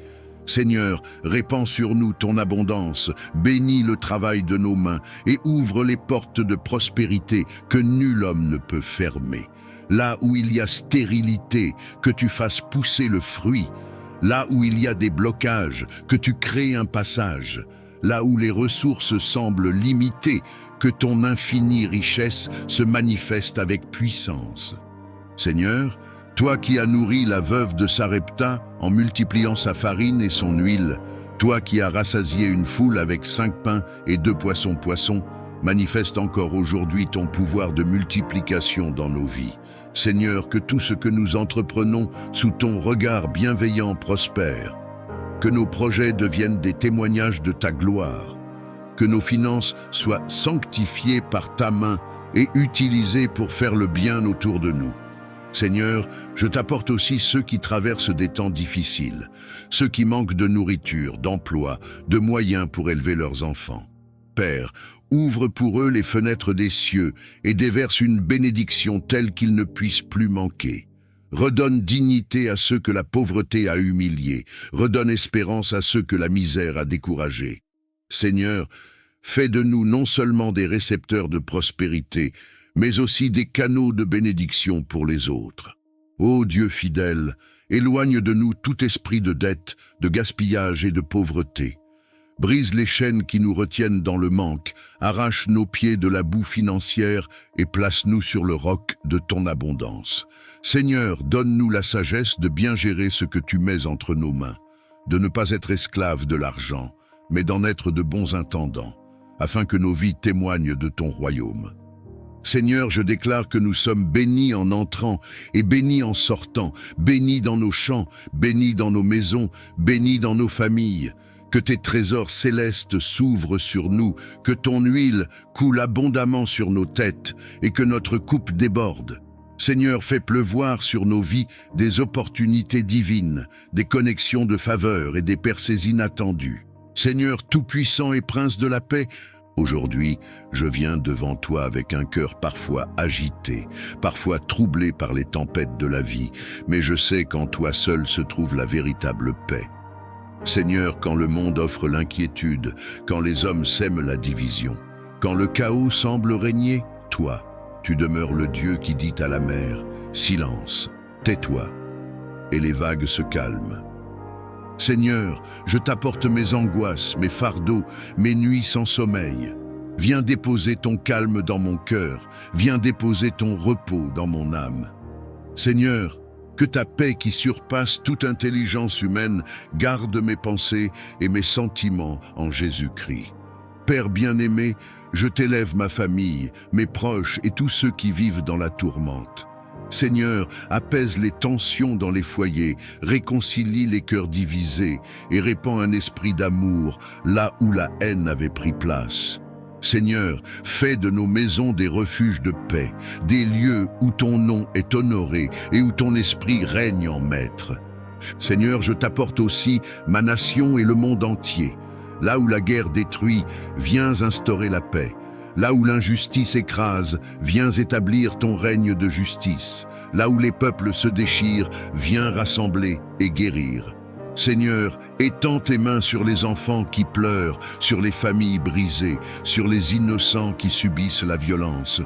Seigneur, répands sur nous ton abondance, bénis le travail de nos mains et ouvre les portes de prospérité que nul homme ne peut fermer. Là où il y a stérilité, que tu fasses pousser le fruit. Là où il y a des blocages, que tu crées un passage. Là où les ressources semblent limitées, que ton infinie richesse se manifeste avec puissance. Seigneur, toi qui as nourri la veuve de Sarepta en multipliant sa farine et son huile, toi qui as rassasié une foule avec 5 pains et 2 poissons, manifeste encore aujourd'hui ton pouvoir de multiplication dans nos vies. Seigneur, que tout ce que nous entreprenons sous ton regard bienveillant prospère, que nos projets deviennent des témoignages de ta gloire, que nos finances soient sanctifiées par ta main et utilisées pour faire le bien autour de nous. Seigneur, je t'apporte aussi ceux qui traversent des temps difficiles, ceux qui manquent de nourriture, d'emploi, de moyens pour élever leurs enfants. Père, ouvre pour eux les fenêtres des cieux et déverse une bénédiction telle qu'ils ne puissent plus manquer. Redonne dignité à ceux que la pauvreté a humiliés, redonne espérance à ceux que la misère a découragés. Seigneur, fais de nous non seulement des récepteurs de prospérité, mais aussi des canaux de bénédiction pour les autres. Ô Dieu fidèle, éloigne de nous tout esprit de dette, de gaspillage et de pauvreté. Brise les chaînes qui nous retiennent dans le manque, arrache nos pieds de la boue financière et place-nous sur le roc de ton abondance. Seigneur, donne-nous la sagesse de bien gérer ce que tu mets entre nos mains, de ne pas être esclaves de l'argent, mais d'en être de bons intendants, afin que nos vies témoignent de ton royaume. Seigneur, je déclare que nous sommes bénis en entrant et bénis en sortant, bénis dans nos champs, bénis dans nos maisons, bénis dans nos familles. Que tes trésors célestes s'ouvrent sur nous, que ton huile coule abondamment sur nos têtes et que notre coupe déborde. Seigneur, fais pleuvoir sur nos vies des opportunités divines, des connexions de faveur et des percées inattendues. Seigneur tout-puissant et prince de la paix, aujourd'hui, je viens devant toi avec un cœur parfois agité, parfois troublé par les tempêtes de la vie, mais je sais qu'en toi seul se trouve la véritable paix. Seigneur, quand le monde offre l'inquiétude, quand les hommes sèment la division, quand le chaos semble régner, toi, tu demeures le Dieu qui dit à la mer, « Silence, tais-toi » et les vagues se calment. Seigneur, je t'apporte mes angoisses, mes fardeaux, mes nuits sans sommeil. Viens déposer ton calme dans mon cœur, viens déposer ton repos dans mon âme. Seigneur, que ta paix qui surpasse toute intelligence humaine garde mes pensées et mes sentiments en Jésus-Christ. Père bien-aimé, je t'élève ma famille, mes proches et tous ceux qui vivent dans la tourmente. Seigneur, apaise les tensions dans les foyers, réconcilie les cœurs divisés et répand un esprit d'amour là où la haine avait pris place. Seigneur, fais de nos maisons des refuges de paix, des lieux où ton nom est honoré et où ton esprit règne en maître. Seigneur, je t'apporte aussi ma nation et le monde entier. Là où la guerre détruit, viens instaurer la paix. Là où l'injustice écrase, viens établir ton règne de justice. Là où les peuples se déchirent, viens rassembler et guérir. Seigneur, étends tes mains sur les enfants qui pleurent, sur les familles brisées, sur les innocents qui subissent la violence.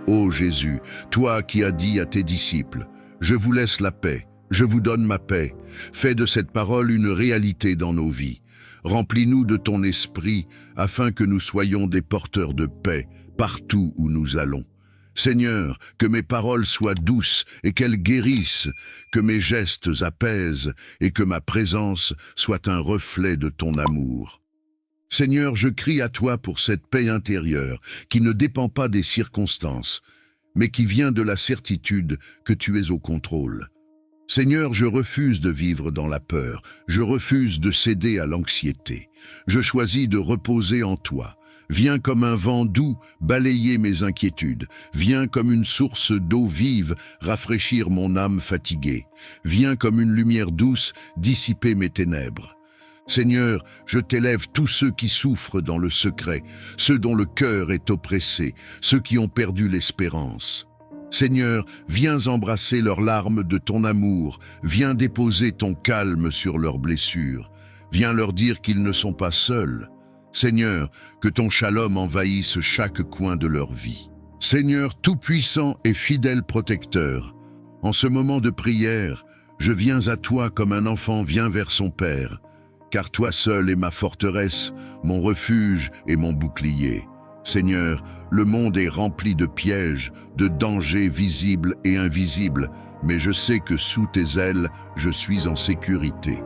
Ô Jésus, toi qui as dit à tes disciples, « Je vous laisse la paix, je vous donne ma paix », fais de cette parole une réalité dans nos vies. Remplis-nous de ton esprit afin que nous soyons des porteurs de paix partout où nous allons. Seigneur, que mes paroles soient douces et qu'elles guérissent, que mes gestes apaisent et que ma présence soit un reflet de ton amour. Seigneur, je crie à toi pour cette paix intérieure qui ne dépend pas des circonstances, mais qui vient de la certitude que tu es au contrôle. Seigneur, je refuse de vivre dans la peur, je refuse de céder à l'anxiété. Je choisis de reposer en toi. Viens comme un vent doux balayer mes inquiétudes. Viens comme une source d'eau vive rafraîchir mon âme fatiguée. Viens comme une lumière douce dissiper mes ténèbres. Seigneur, je t'élève tous ceux qui souffrent dans le secret, ceux dont le cœur est oppressé, ceux qui ont perdu l'espérance. Seigneur, viens embrasser leurs larmes de ton amour, viens déposer ton calme sur leurs blessures, viens leur dire qu'ils ne sont pas seuls. Seigneur, que ton shalom envahisse chaque coin de leur vie. Seigneur tout-puissant et fidèle protecteur, en ce moment de prière, je viens à toi comme un enfant vient vers son père, car toi seul es ma forteresse, mon refuge et mon bouclier. Seigneur, le monde est rempli de pièges, de dangers visibles et invisibles, mais je sais que sous tes ailes, je suis en sécurité.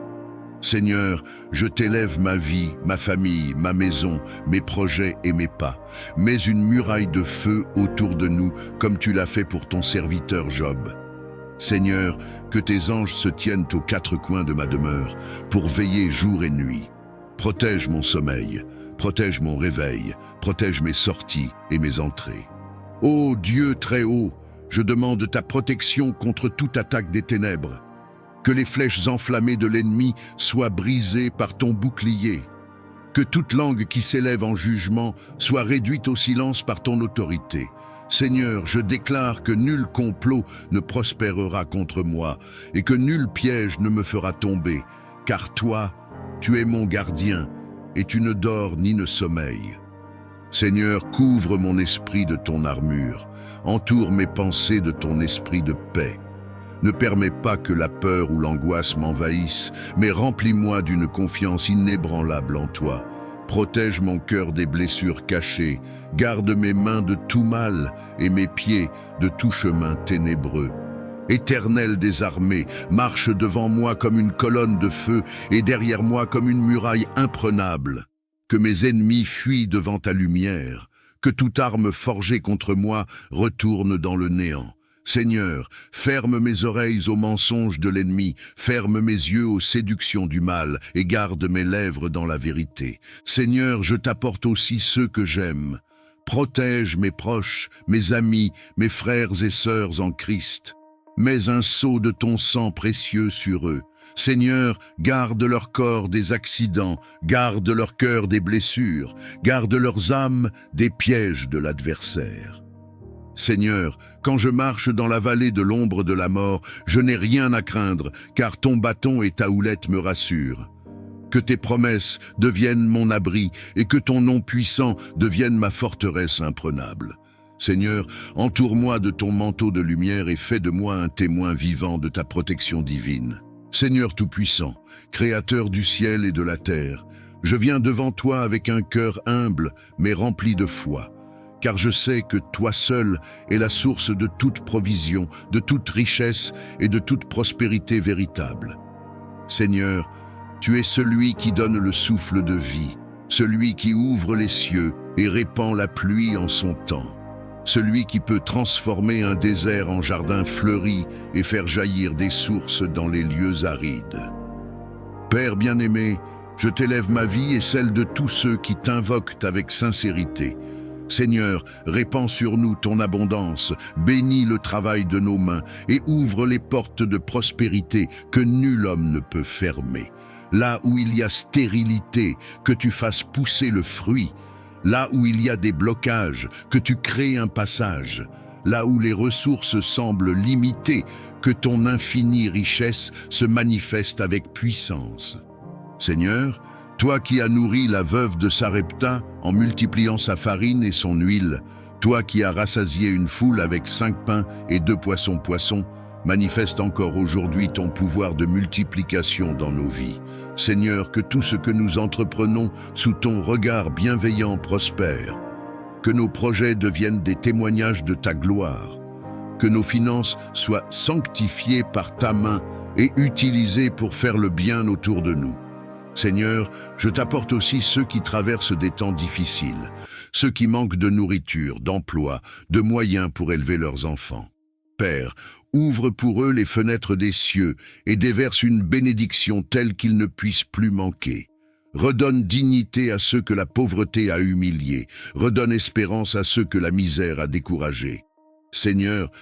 Seigneur, je t'élève ma vie, ma famille, ma maison, mes projets et mes pas. Mets une muraille de feu autour de nous, comme tu l'as fait pour ton serviteur Job. Seigneur, que tes anges se tiennent aux quatre coins de ma demeure, pour veiller jour et nuit. Protège mon sommeil, protège mon réveil, protège mes sorties et mes entrées. Ô Dieu très haut, je demande ta protection contre toute attaque des ténèbres. Que les flèches enflammées de l'ennemi soient brisées par ton bouclier. Que toute langue qui s'élève en jugement soit réduite au silence par ton autorité. Seigneur, je déclare que nul complot ne prospérera contre moi et que nul piège ne me fera tomber, car toi, tu es mon gardien et tu ne dors ni ne sommeilles. Seigneur, couvre mon esprit de ton armure, entoure mes pensées de ton esprit de paix. Ne permets pas que la peur ou l'angoisse m'envahissent, mais remplis-moi d'une confiance inébranlable en toi. Protège mon cœur des blessures cachées, garde mes mains de tout mal et mes pieds de tout chemin ténébreux. Éternel des armées, marche devant moi comme une colonne de feu et derrière moi comme une muraille imprenable. Que mes ennemis fuient devant ta lumière, que toute arme forgée contre moi retourne dans le néant. Seigneur, ferme mes oreilles aux mensonges de l'ennemi, ferme mes yeux aux séductions du mal et garde mes lèvres dans la vérité. Seigneur, je t'apporte aussi ceux que j'aime. Protège mes proches, mes amis, mes frères et sœurs en Christ. Mets un sceau de ton sang précieux sur eux. Seigneur, garde leur corps des accidents, garde leur cœur des blessures, garde leurs âmes des pièges de l'adversaire. Seigneur, quand je marche dans la vallée de l'ombre de la mort, je n'ai rien à craindre, car ton bâton et ta houlette me rassurent. Que tes promesses deviennent mon abri et que ton nom puissant devienne ma forteresse imprenable. Seigneur, entoure-moi de ton manteau de lumière et fais de moi un témoin vivant de ta protection divine. Seigneur Tout-Puissant, Créateur du ciel et de la terre, je viens devant toi avec un cœur humble mais rempli de foi. Car je sais que toi seul es la source de toute provision, de toute richesse et de toute prospérité véritable. Seigneur, tu es celui qui donne le souffle de vie, celui qui ouvre les cieux et répand la pluie en son temps, celui qui peut transformer un désert en jardin fleuri et faire jaillir des sources dans les lieux arides. Père bien-aimé, je t'élève ma vie et celle de tous ceux qui t'invoquent avec sincérité. Seigneur, répands sur nous ton abondance, bénis le travail de nos mains et ouvre les portes de prospérité que nul homme ne peut fermer. Là où il y a stérilité, que tu fasses pousser le fruit. Là où il y a des blocages, que tu crées un passage. Là où les ressources semblent limitées, que ton infinie richesse se manifeste avec puissance. Seigneur, toi qui as nourri la veuve de Sarepta en multipliant sa farine et son huile, toi qui as rassasié une foule avec 5 pains et 2 poissons, manifeste encore aujourd'hui ton pouvoir de multiplication dans nos vies. Seigneur, que tout ce que nous entreprenons sous ton regard bienveillant prospère, que nos projets deviennent des témoignages de ta gloire, que nos finances soient sanctifiées par ta main et utilisées pour faire le bien autour de nous. Seigneur, je t'apporte aussi ceux qui traversent des temps difficiles, ceux qui manquent de nourriture, d'emploi, de moyens pour élever leurs enfants. Père, ouvre pour eux les fenêtres des cieux et déverse une bénédiction telle qu'ils ne puissent plus manquer. Redonne dignité à ceux que la pauvreté a humiliés, redonne espérance à ceux que la misère a découragés. Seigneur,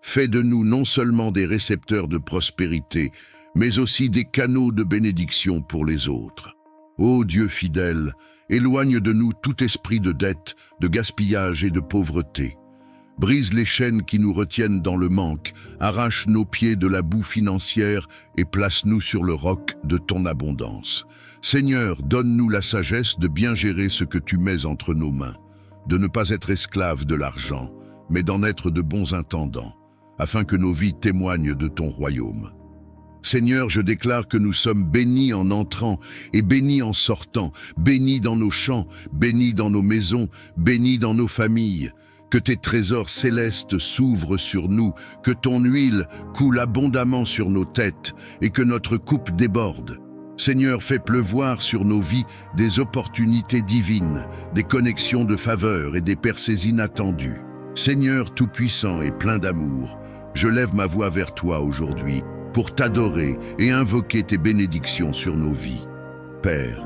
fais de nous non seulement des récepteurs de prospérité, mais aussi des canaux de bénédiction pour les autres. Ô Dieu fidèle, éloigne de nous tout esprit de dette, de gaspillage et de pauvreté. Brise les chaînes qui nous retiennent dans le manque, arrache nos pieds de la boue financière et place-nous sur le roc de ton abondance. Seigneur, donne-nous la sagesse de bien gérer ce que tu mets entre nos mains, de ne pas être esclaves de l'argent, mais d'en être de bons intendants, afin que nos vies témoignent de ton royaume. Seigneur, je déclare que nous sommes bénis en entrant et bénis en sortant, bénis dans nos champs, bénis dans nos maisons, bénis dans nos familles. Que tes trésors célestes s'ouvrent sur nous, que ton huile coule abondamment sur nos têtes et que notre coupe déborde. Seigneur, fais pleuvoir sur nos vies des opportunités divines, des connexions de faveur et des percées inattendues. Seigneur tout-puissant et plein d'amour, je lève ma voix vers toi aujourd'hui pour t'adorer et invoquer tes bénédictions sur nos vies. Père,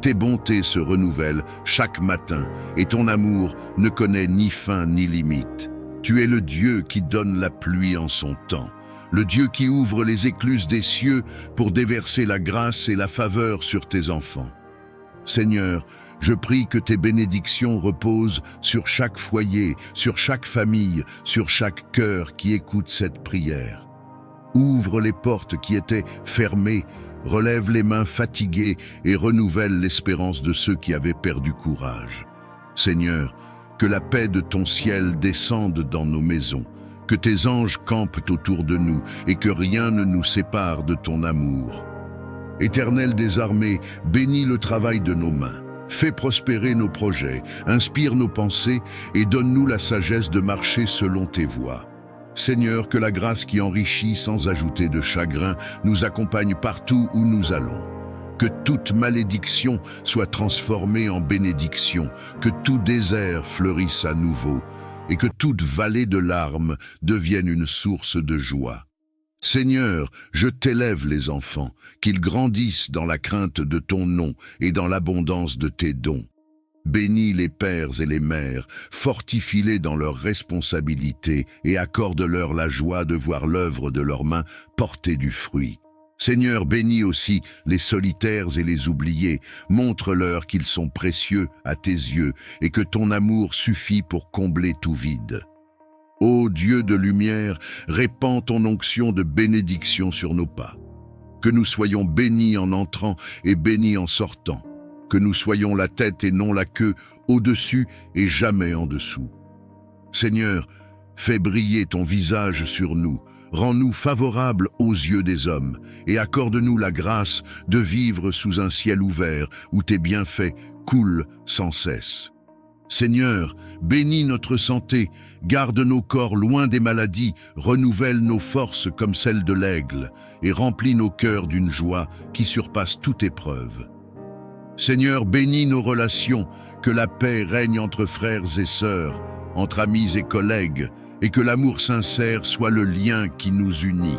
tes bontés se renouvellent chaque matin et ton amour ne connaît ni fin ni limite. Tu es le Dieu qui donne la pluie en son temps, le Dieu qui ouvre les écluses des cieux pour déverser la grâce et la faveur sur tes enfants. Seigneur, je prie que tes bénédictions reposent sur chaque foyer, sur chaque famille, sur chaque cœur qui écoute cette prière. Ouvre les portes qui étaient fermées, relève les mains fatiguées et renouvelle l'espérance de ceux qui avaient perdu courage. Seigneur, que la paix de ton ciel descende dans nos maisons, que tes anges campent autour de nous et que rien ne nous sépare de ton amour. Éternel des armées, bénis le travail de nos mains, fais prospérer nos projets, inspire nos pensées et donne-nous la sagesse de marcher selon tes voies. Seigneur, que la grâce qui enrichit sans ajouter de chagrin nous accompagne partout où nous allons. Que toute malédiction soit transformée en bénédiction, que tout désert fleurisse à nouveau et que toute vallée de larmes devienne une source de joie. Seigneur, je t'élève les enfants, qu'ils grandissent dans la crainte de ton nom et dans l'abondance de tes dons. Bénis les pères et les mères, fortifie-les dans leurs responsabilités et accorde-leur la joie de voir l'œuvre de leurs mains porter du fruit. Seigneur, bénis aussi les solitaires et les oubliés, montre-leur qu'ils sont précieux à tes yeux et que ton amour suffit pour combler tout vide. Ô Dieu de lumière, répands ton onction de bénédiction sur nos pas. Que nous soyons bénis en entrant et bénis en sortant. Que nous soyons la tête et non la queue, au-dessus et jamais en dessous. Seigneur, fais briller ton visage sur nous, rends-nous favorables aux yeux des hommes et accorde-nous la grâce de vivre sous un ciel ouvert où tes bienfaits coulent sans cesse. Seigneur, bénis notre santé, garde nos corps loin des maladies, renouvelle nos forces comme celles de l'aigle et remplis nos cœurs d'une joie qui surpasse toute épreuve. Seigneur, bénis nos relations, que la paix règne entre frères et sœurs, entre amis et collègues, et que l'amour sincère soit le lien qui nous unit.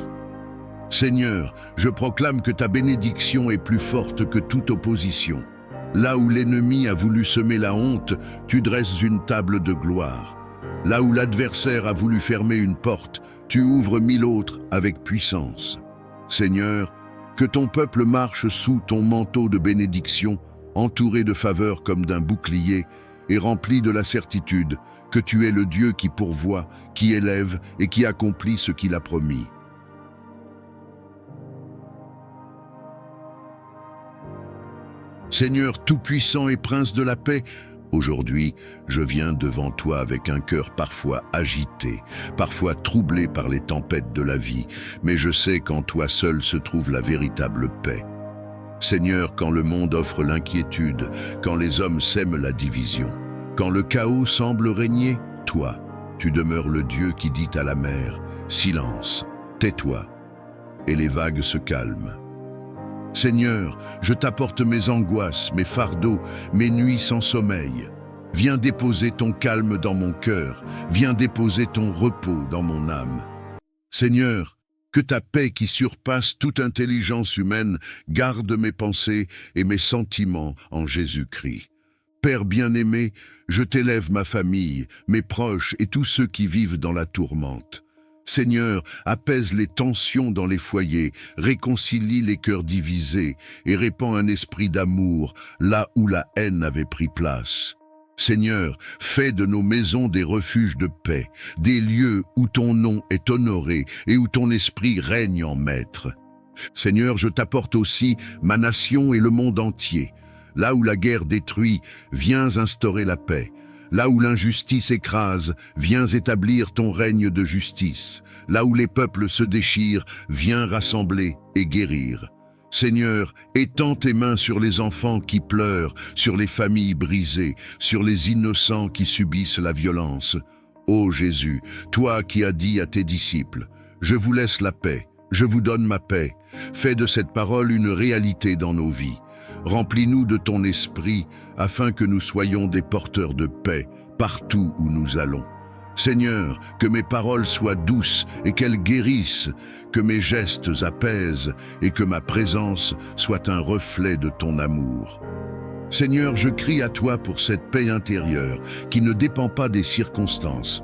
Seigneur, je proclame que ta bénédiction est plus forte que toute opposition. Là où l'ennemi a voulu semer la honte, tu dresses une table de gloire. Là où l'adversaire a voulu fermer une porte, tu ouvres 1000 autres avec puissance. Seigneur, que ton peuple marche sous ton manteau de bénédiction, entouré de faveurs comme d'un bouclier, et rempli de la certitude que tu es le Dieu qui pourvoit, qui élève et qui accomplit ce qu'il a promis. Seigneur tout-puissant et prince de la paix, aujourd'hui, je viens devant toi avec un cœur parfois agité, parfois troublé par les tempêtes de la vie, mais je sais qu'en toi seul se trouve la véritable paix. Seigneur, quand le monde offre l'inquiétude, quand les hommes sèment la division, quand le chaos semble régner, toi, tu demeures le Dieu qui dit à la mer « Silence, tais-toi » et les vagues se calment. Seigneur, je t'apporte mes angoisses, mes fardeaux, mes nuits sans sommeil. Viens déposer ton calme dans mon cœur, viens déposer ton repos dans mon âme. Seigneur, que ta paix qui surpasse toute intelligence humaine garde mes pensées et mes sentiments en Jésus-Christ. Père bien-aimé, je t'élève ma famille, mes proches et tous ceux qui vivent dans la tourmente. Seigneur, apaise les tensions dans les foyers, réconcilie les cœurs divisés et répand un esprit d'amour là où la haine avait pris place. Seigneur, fais de nos maisons des refuges de paix, des lieux où ton nom est honoré et où ton esprit règne en maître. Seigneur, je t'apporte aussi ma nation et le monde entier. Là où la guerre détruit, viens instaurer la paix. Là où l'injustice écrase, viens établir ton règne de justice. Là où les peuples se déchirent, viens rassembler et guérir. Seigneur, étends tes mains sur les enfants qui pleurent, sur les familles brisées, sur les innocents qui subissent la violence. Ô Jésus, toi qui as dit à tes disciples, « Je vous laisse la paix, je vous donne ma paix », fais de cette parole une réalité dans nos vies. Remplis-nous de ton esprit, afin que nous soyons des porteurs de paix partout où nous allons. Seigneur, que mes paroles soient douces et qu'elles guérissent, que mes gestes apaisent et que ma présence soit un reflet de ton amour. Seigneur, je crie à toi pour cette paix intérieure qui ne dépend pas des circonstances,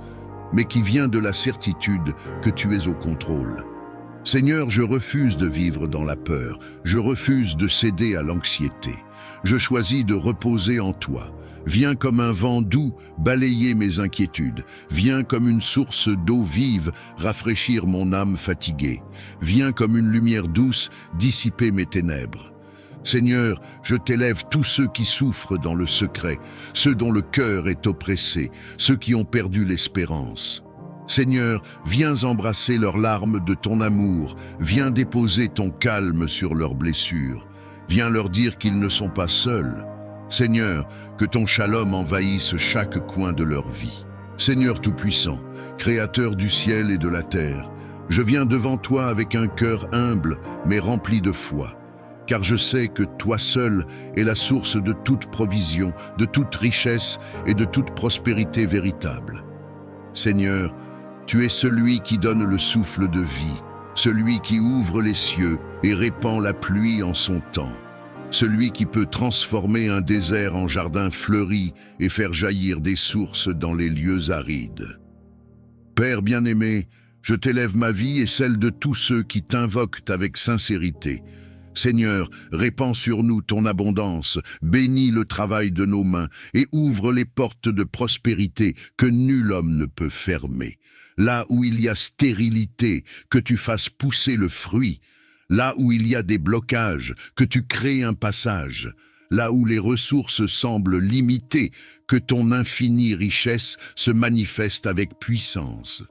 mais qui vient de la certitude que tu es au contrôle. Seigneur, je refuse de vivre dans la peur, je refuse de céder à l'anxiété. Je choisis de reposer en toi. Viens comme un vent doux balayer mes inquiétudes. Viens comme une source d'eau vive rafraîchir mon âme fatiguée. Viens comme une lumière douce dissiper mes ténèbres. Seigneur, je t'élève tous ceux qui souffrent dans le secret, ceux dont le cœur est oppressé, ceux qui ont perdu l'espérance. Seigneur, viens embrasser leurs larmes de ton amour, viens déposer ton calme sur leurs blessures, viens leur dire qu'ils ne sont pas seuls. Seigneur, que ton shalom envahisse chaque coin de leur vie. Seigneur Tout-Puissant, Créateur du ciel et de la terre, je viens devant toi avec un cœur humble mais rempli de foi, car je sais que toi seul es la source de toute provision, de toute richesse et de toute prospérité véritable. Seigneur, tu es celui qui donne le souffle de vie, celui qui ouvre les cieux et répand la pluie en son temps, celui qui peut transformer un désert en jardin fleuri et faire jaillir des sources dans les lieux arides. Père bien-aimé, je t'élève ma vie et celle de tous ceux qui t'invoquent avec sincérité. Seigneur, répands sur nous ton abondance, bénis le travail de nos mains et ouvre les portes de prospérité que nul homme ne peut fermer. Là où il y a stérilité, que tu fasses pousser le fruit. Là où il y a des blocages, que tu crées un passage. Là où les ressources semblent limitées, que ton infinie richesse se manifeste avec puissance.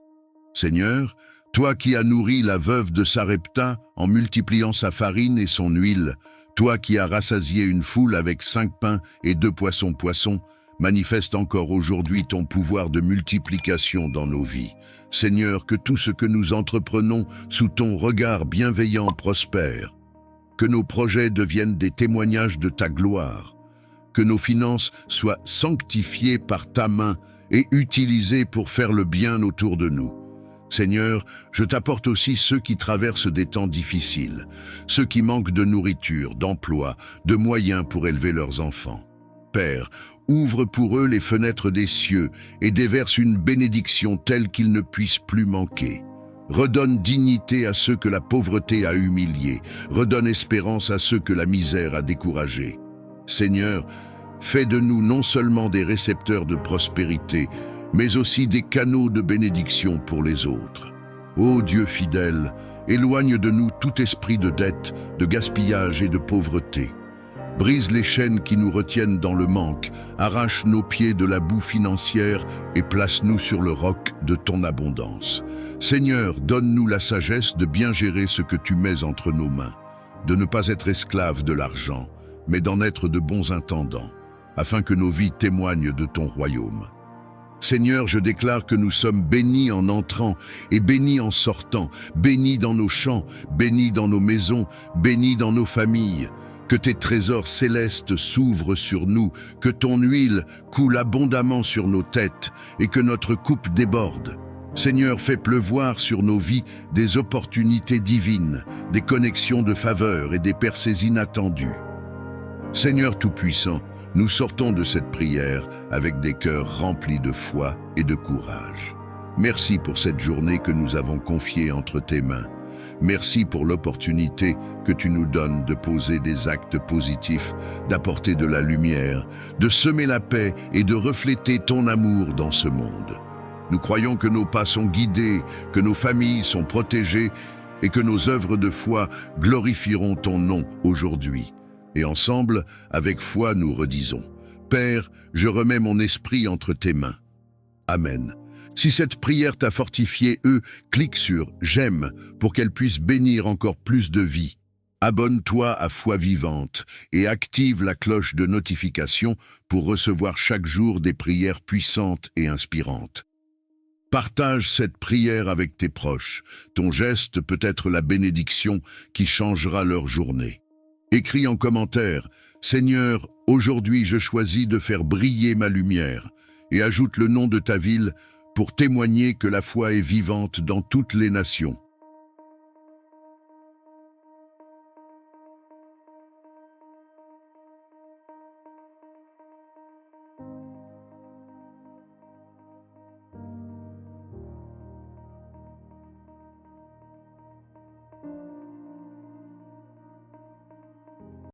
Seigneur, toi qui as nourri la veuve de Sarepta en multipliant sa farine et son huile, toi qui as rassasié une foule avec 5 pains et 2 poissons, manifeste encore aujourd'hui ton pouvoir de multiplication dans nos vies. Seigneur, que tout ce que nous entreprenons sous ton regard bienveillant prospère, que nos projets deviennent des témoignages de ta gloire, que nos finances soient sanctifiées par ta main et utilisées pour faire le bien autour de nous. Seigneur, je t'apporte aussi ceux qui traversent des temps difficiles, ceux qui manquent de nourriture, d'emploi, de moyens pour élever leurs enfants. Père, ouvre pour eux les fenêtres des cieux et déverse une bénédiction telle qu'ils ne puissent plus manquer. Redonne dignité à ceux que la pauvreté a humiliés, redonne espérance à ceux que la misère a découragés. Seigneur, fais de nous non seulement des récepteurs de prospérité, mais aussi des canaux de bénédiction pour les autres. Ô Dieu fidèle, éloigne de nous tout esprit de dette, de gaspillage et de pauvreté. Brise les chaînes qui nous retiennent dans le manque, arrache nos pieds de la boue financière et place-nous sur le roc de ton abondance. Seigneur, donne-nous la sagesse de bien gérer ce que tu mets entre nos mains, de ne pas être esclaves de l'argent, mais d'en être de bons intendants, afin que nos vies témoignent de ton royaume. Seigneur, je déclare que nous sommes bénis en entrant et bénis en sortant, bénis dans nos champs, bénis dans nos maisons, bénis dans nos familles. Que tes trésors célestes s'ouvrent sur nous, que ton huile coule abondamment sur nos têtes et que notre coupe déborde. Seigneur, fais pleuvoir sur nos vies des opportunités divines, des connexions de faveur et des percées inattendues. Seigneur Tout-Puissant, nous sortons de cette prière avec des cœurs remplis de foi et de courage. Merci pour cette journée que nous avons confiée entre tes mains. Merci pour l'opportunité que tu nous donnes de poser des actes positifs, d'apporter de la lumière, de semer la paix et de refléter ton amour dans ce monde. Nous croyons que nos pas sont guidés, que nos familles sont protégées et que nos œuvres de foi glorifieront ton nom aujourd'hui. Et ensemble, avec foi, nous redisons: Père, je remets mon esprit entre tes mains. Amen. Si cette prière t'a fortifié, clique sur « J'aime » pour qu'elle puisse bénir encore plus de vies. Abonne-toi à Foi Vivante et active la cloche de notification pour recevoir chaque jour des prières puissantes et inspirantes. Partage cette prière avec tes proches. Ton geste peut être la bénédiction qui changera leur journée. Écris en commentaire « Seigneur, aujourd'hui je choisis de faire briller ma lumière » et ajoute le nom de ta ville pour témoigner que la foi est vivante dans toutes les nations.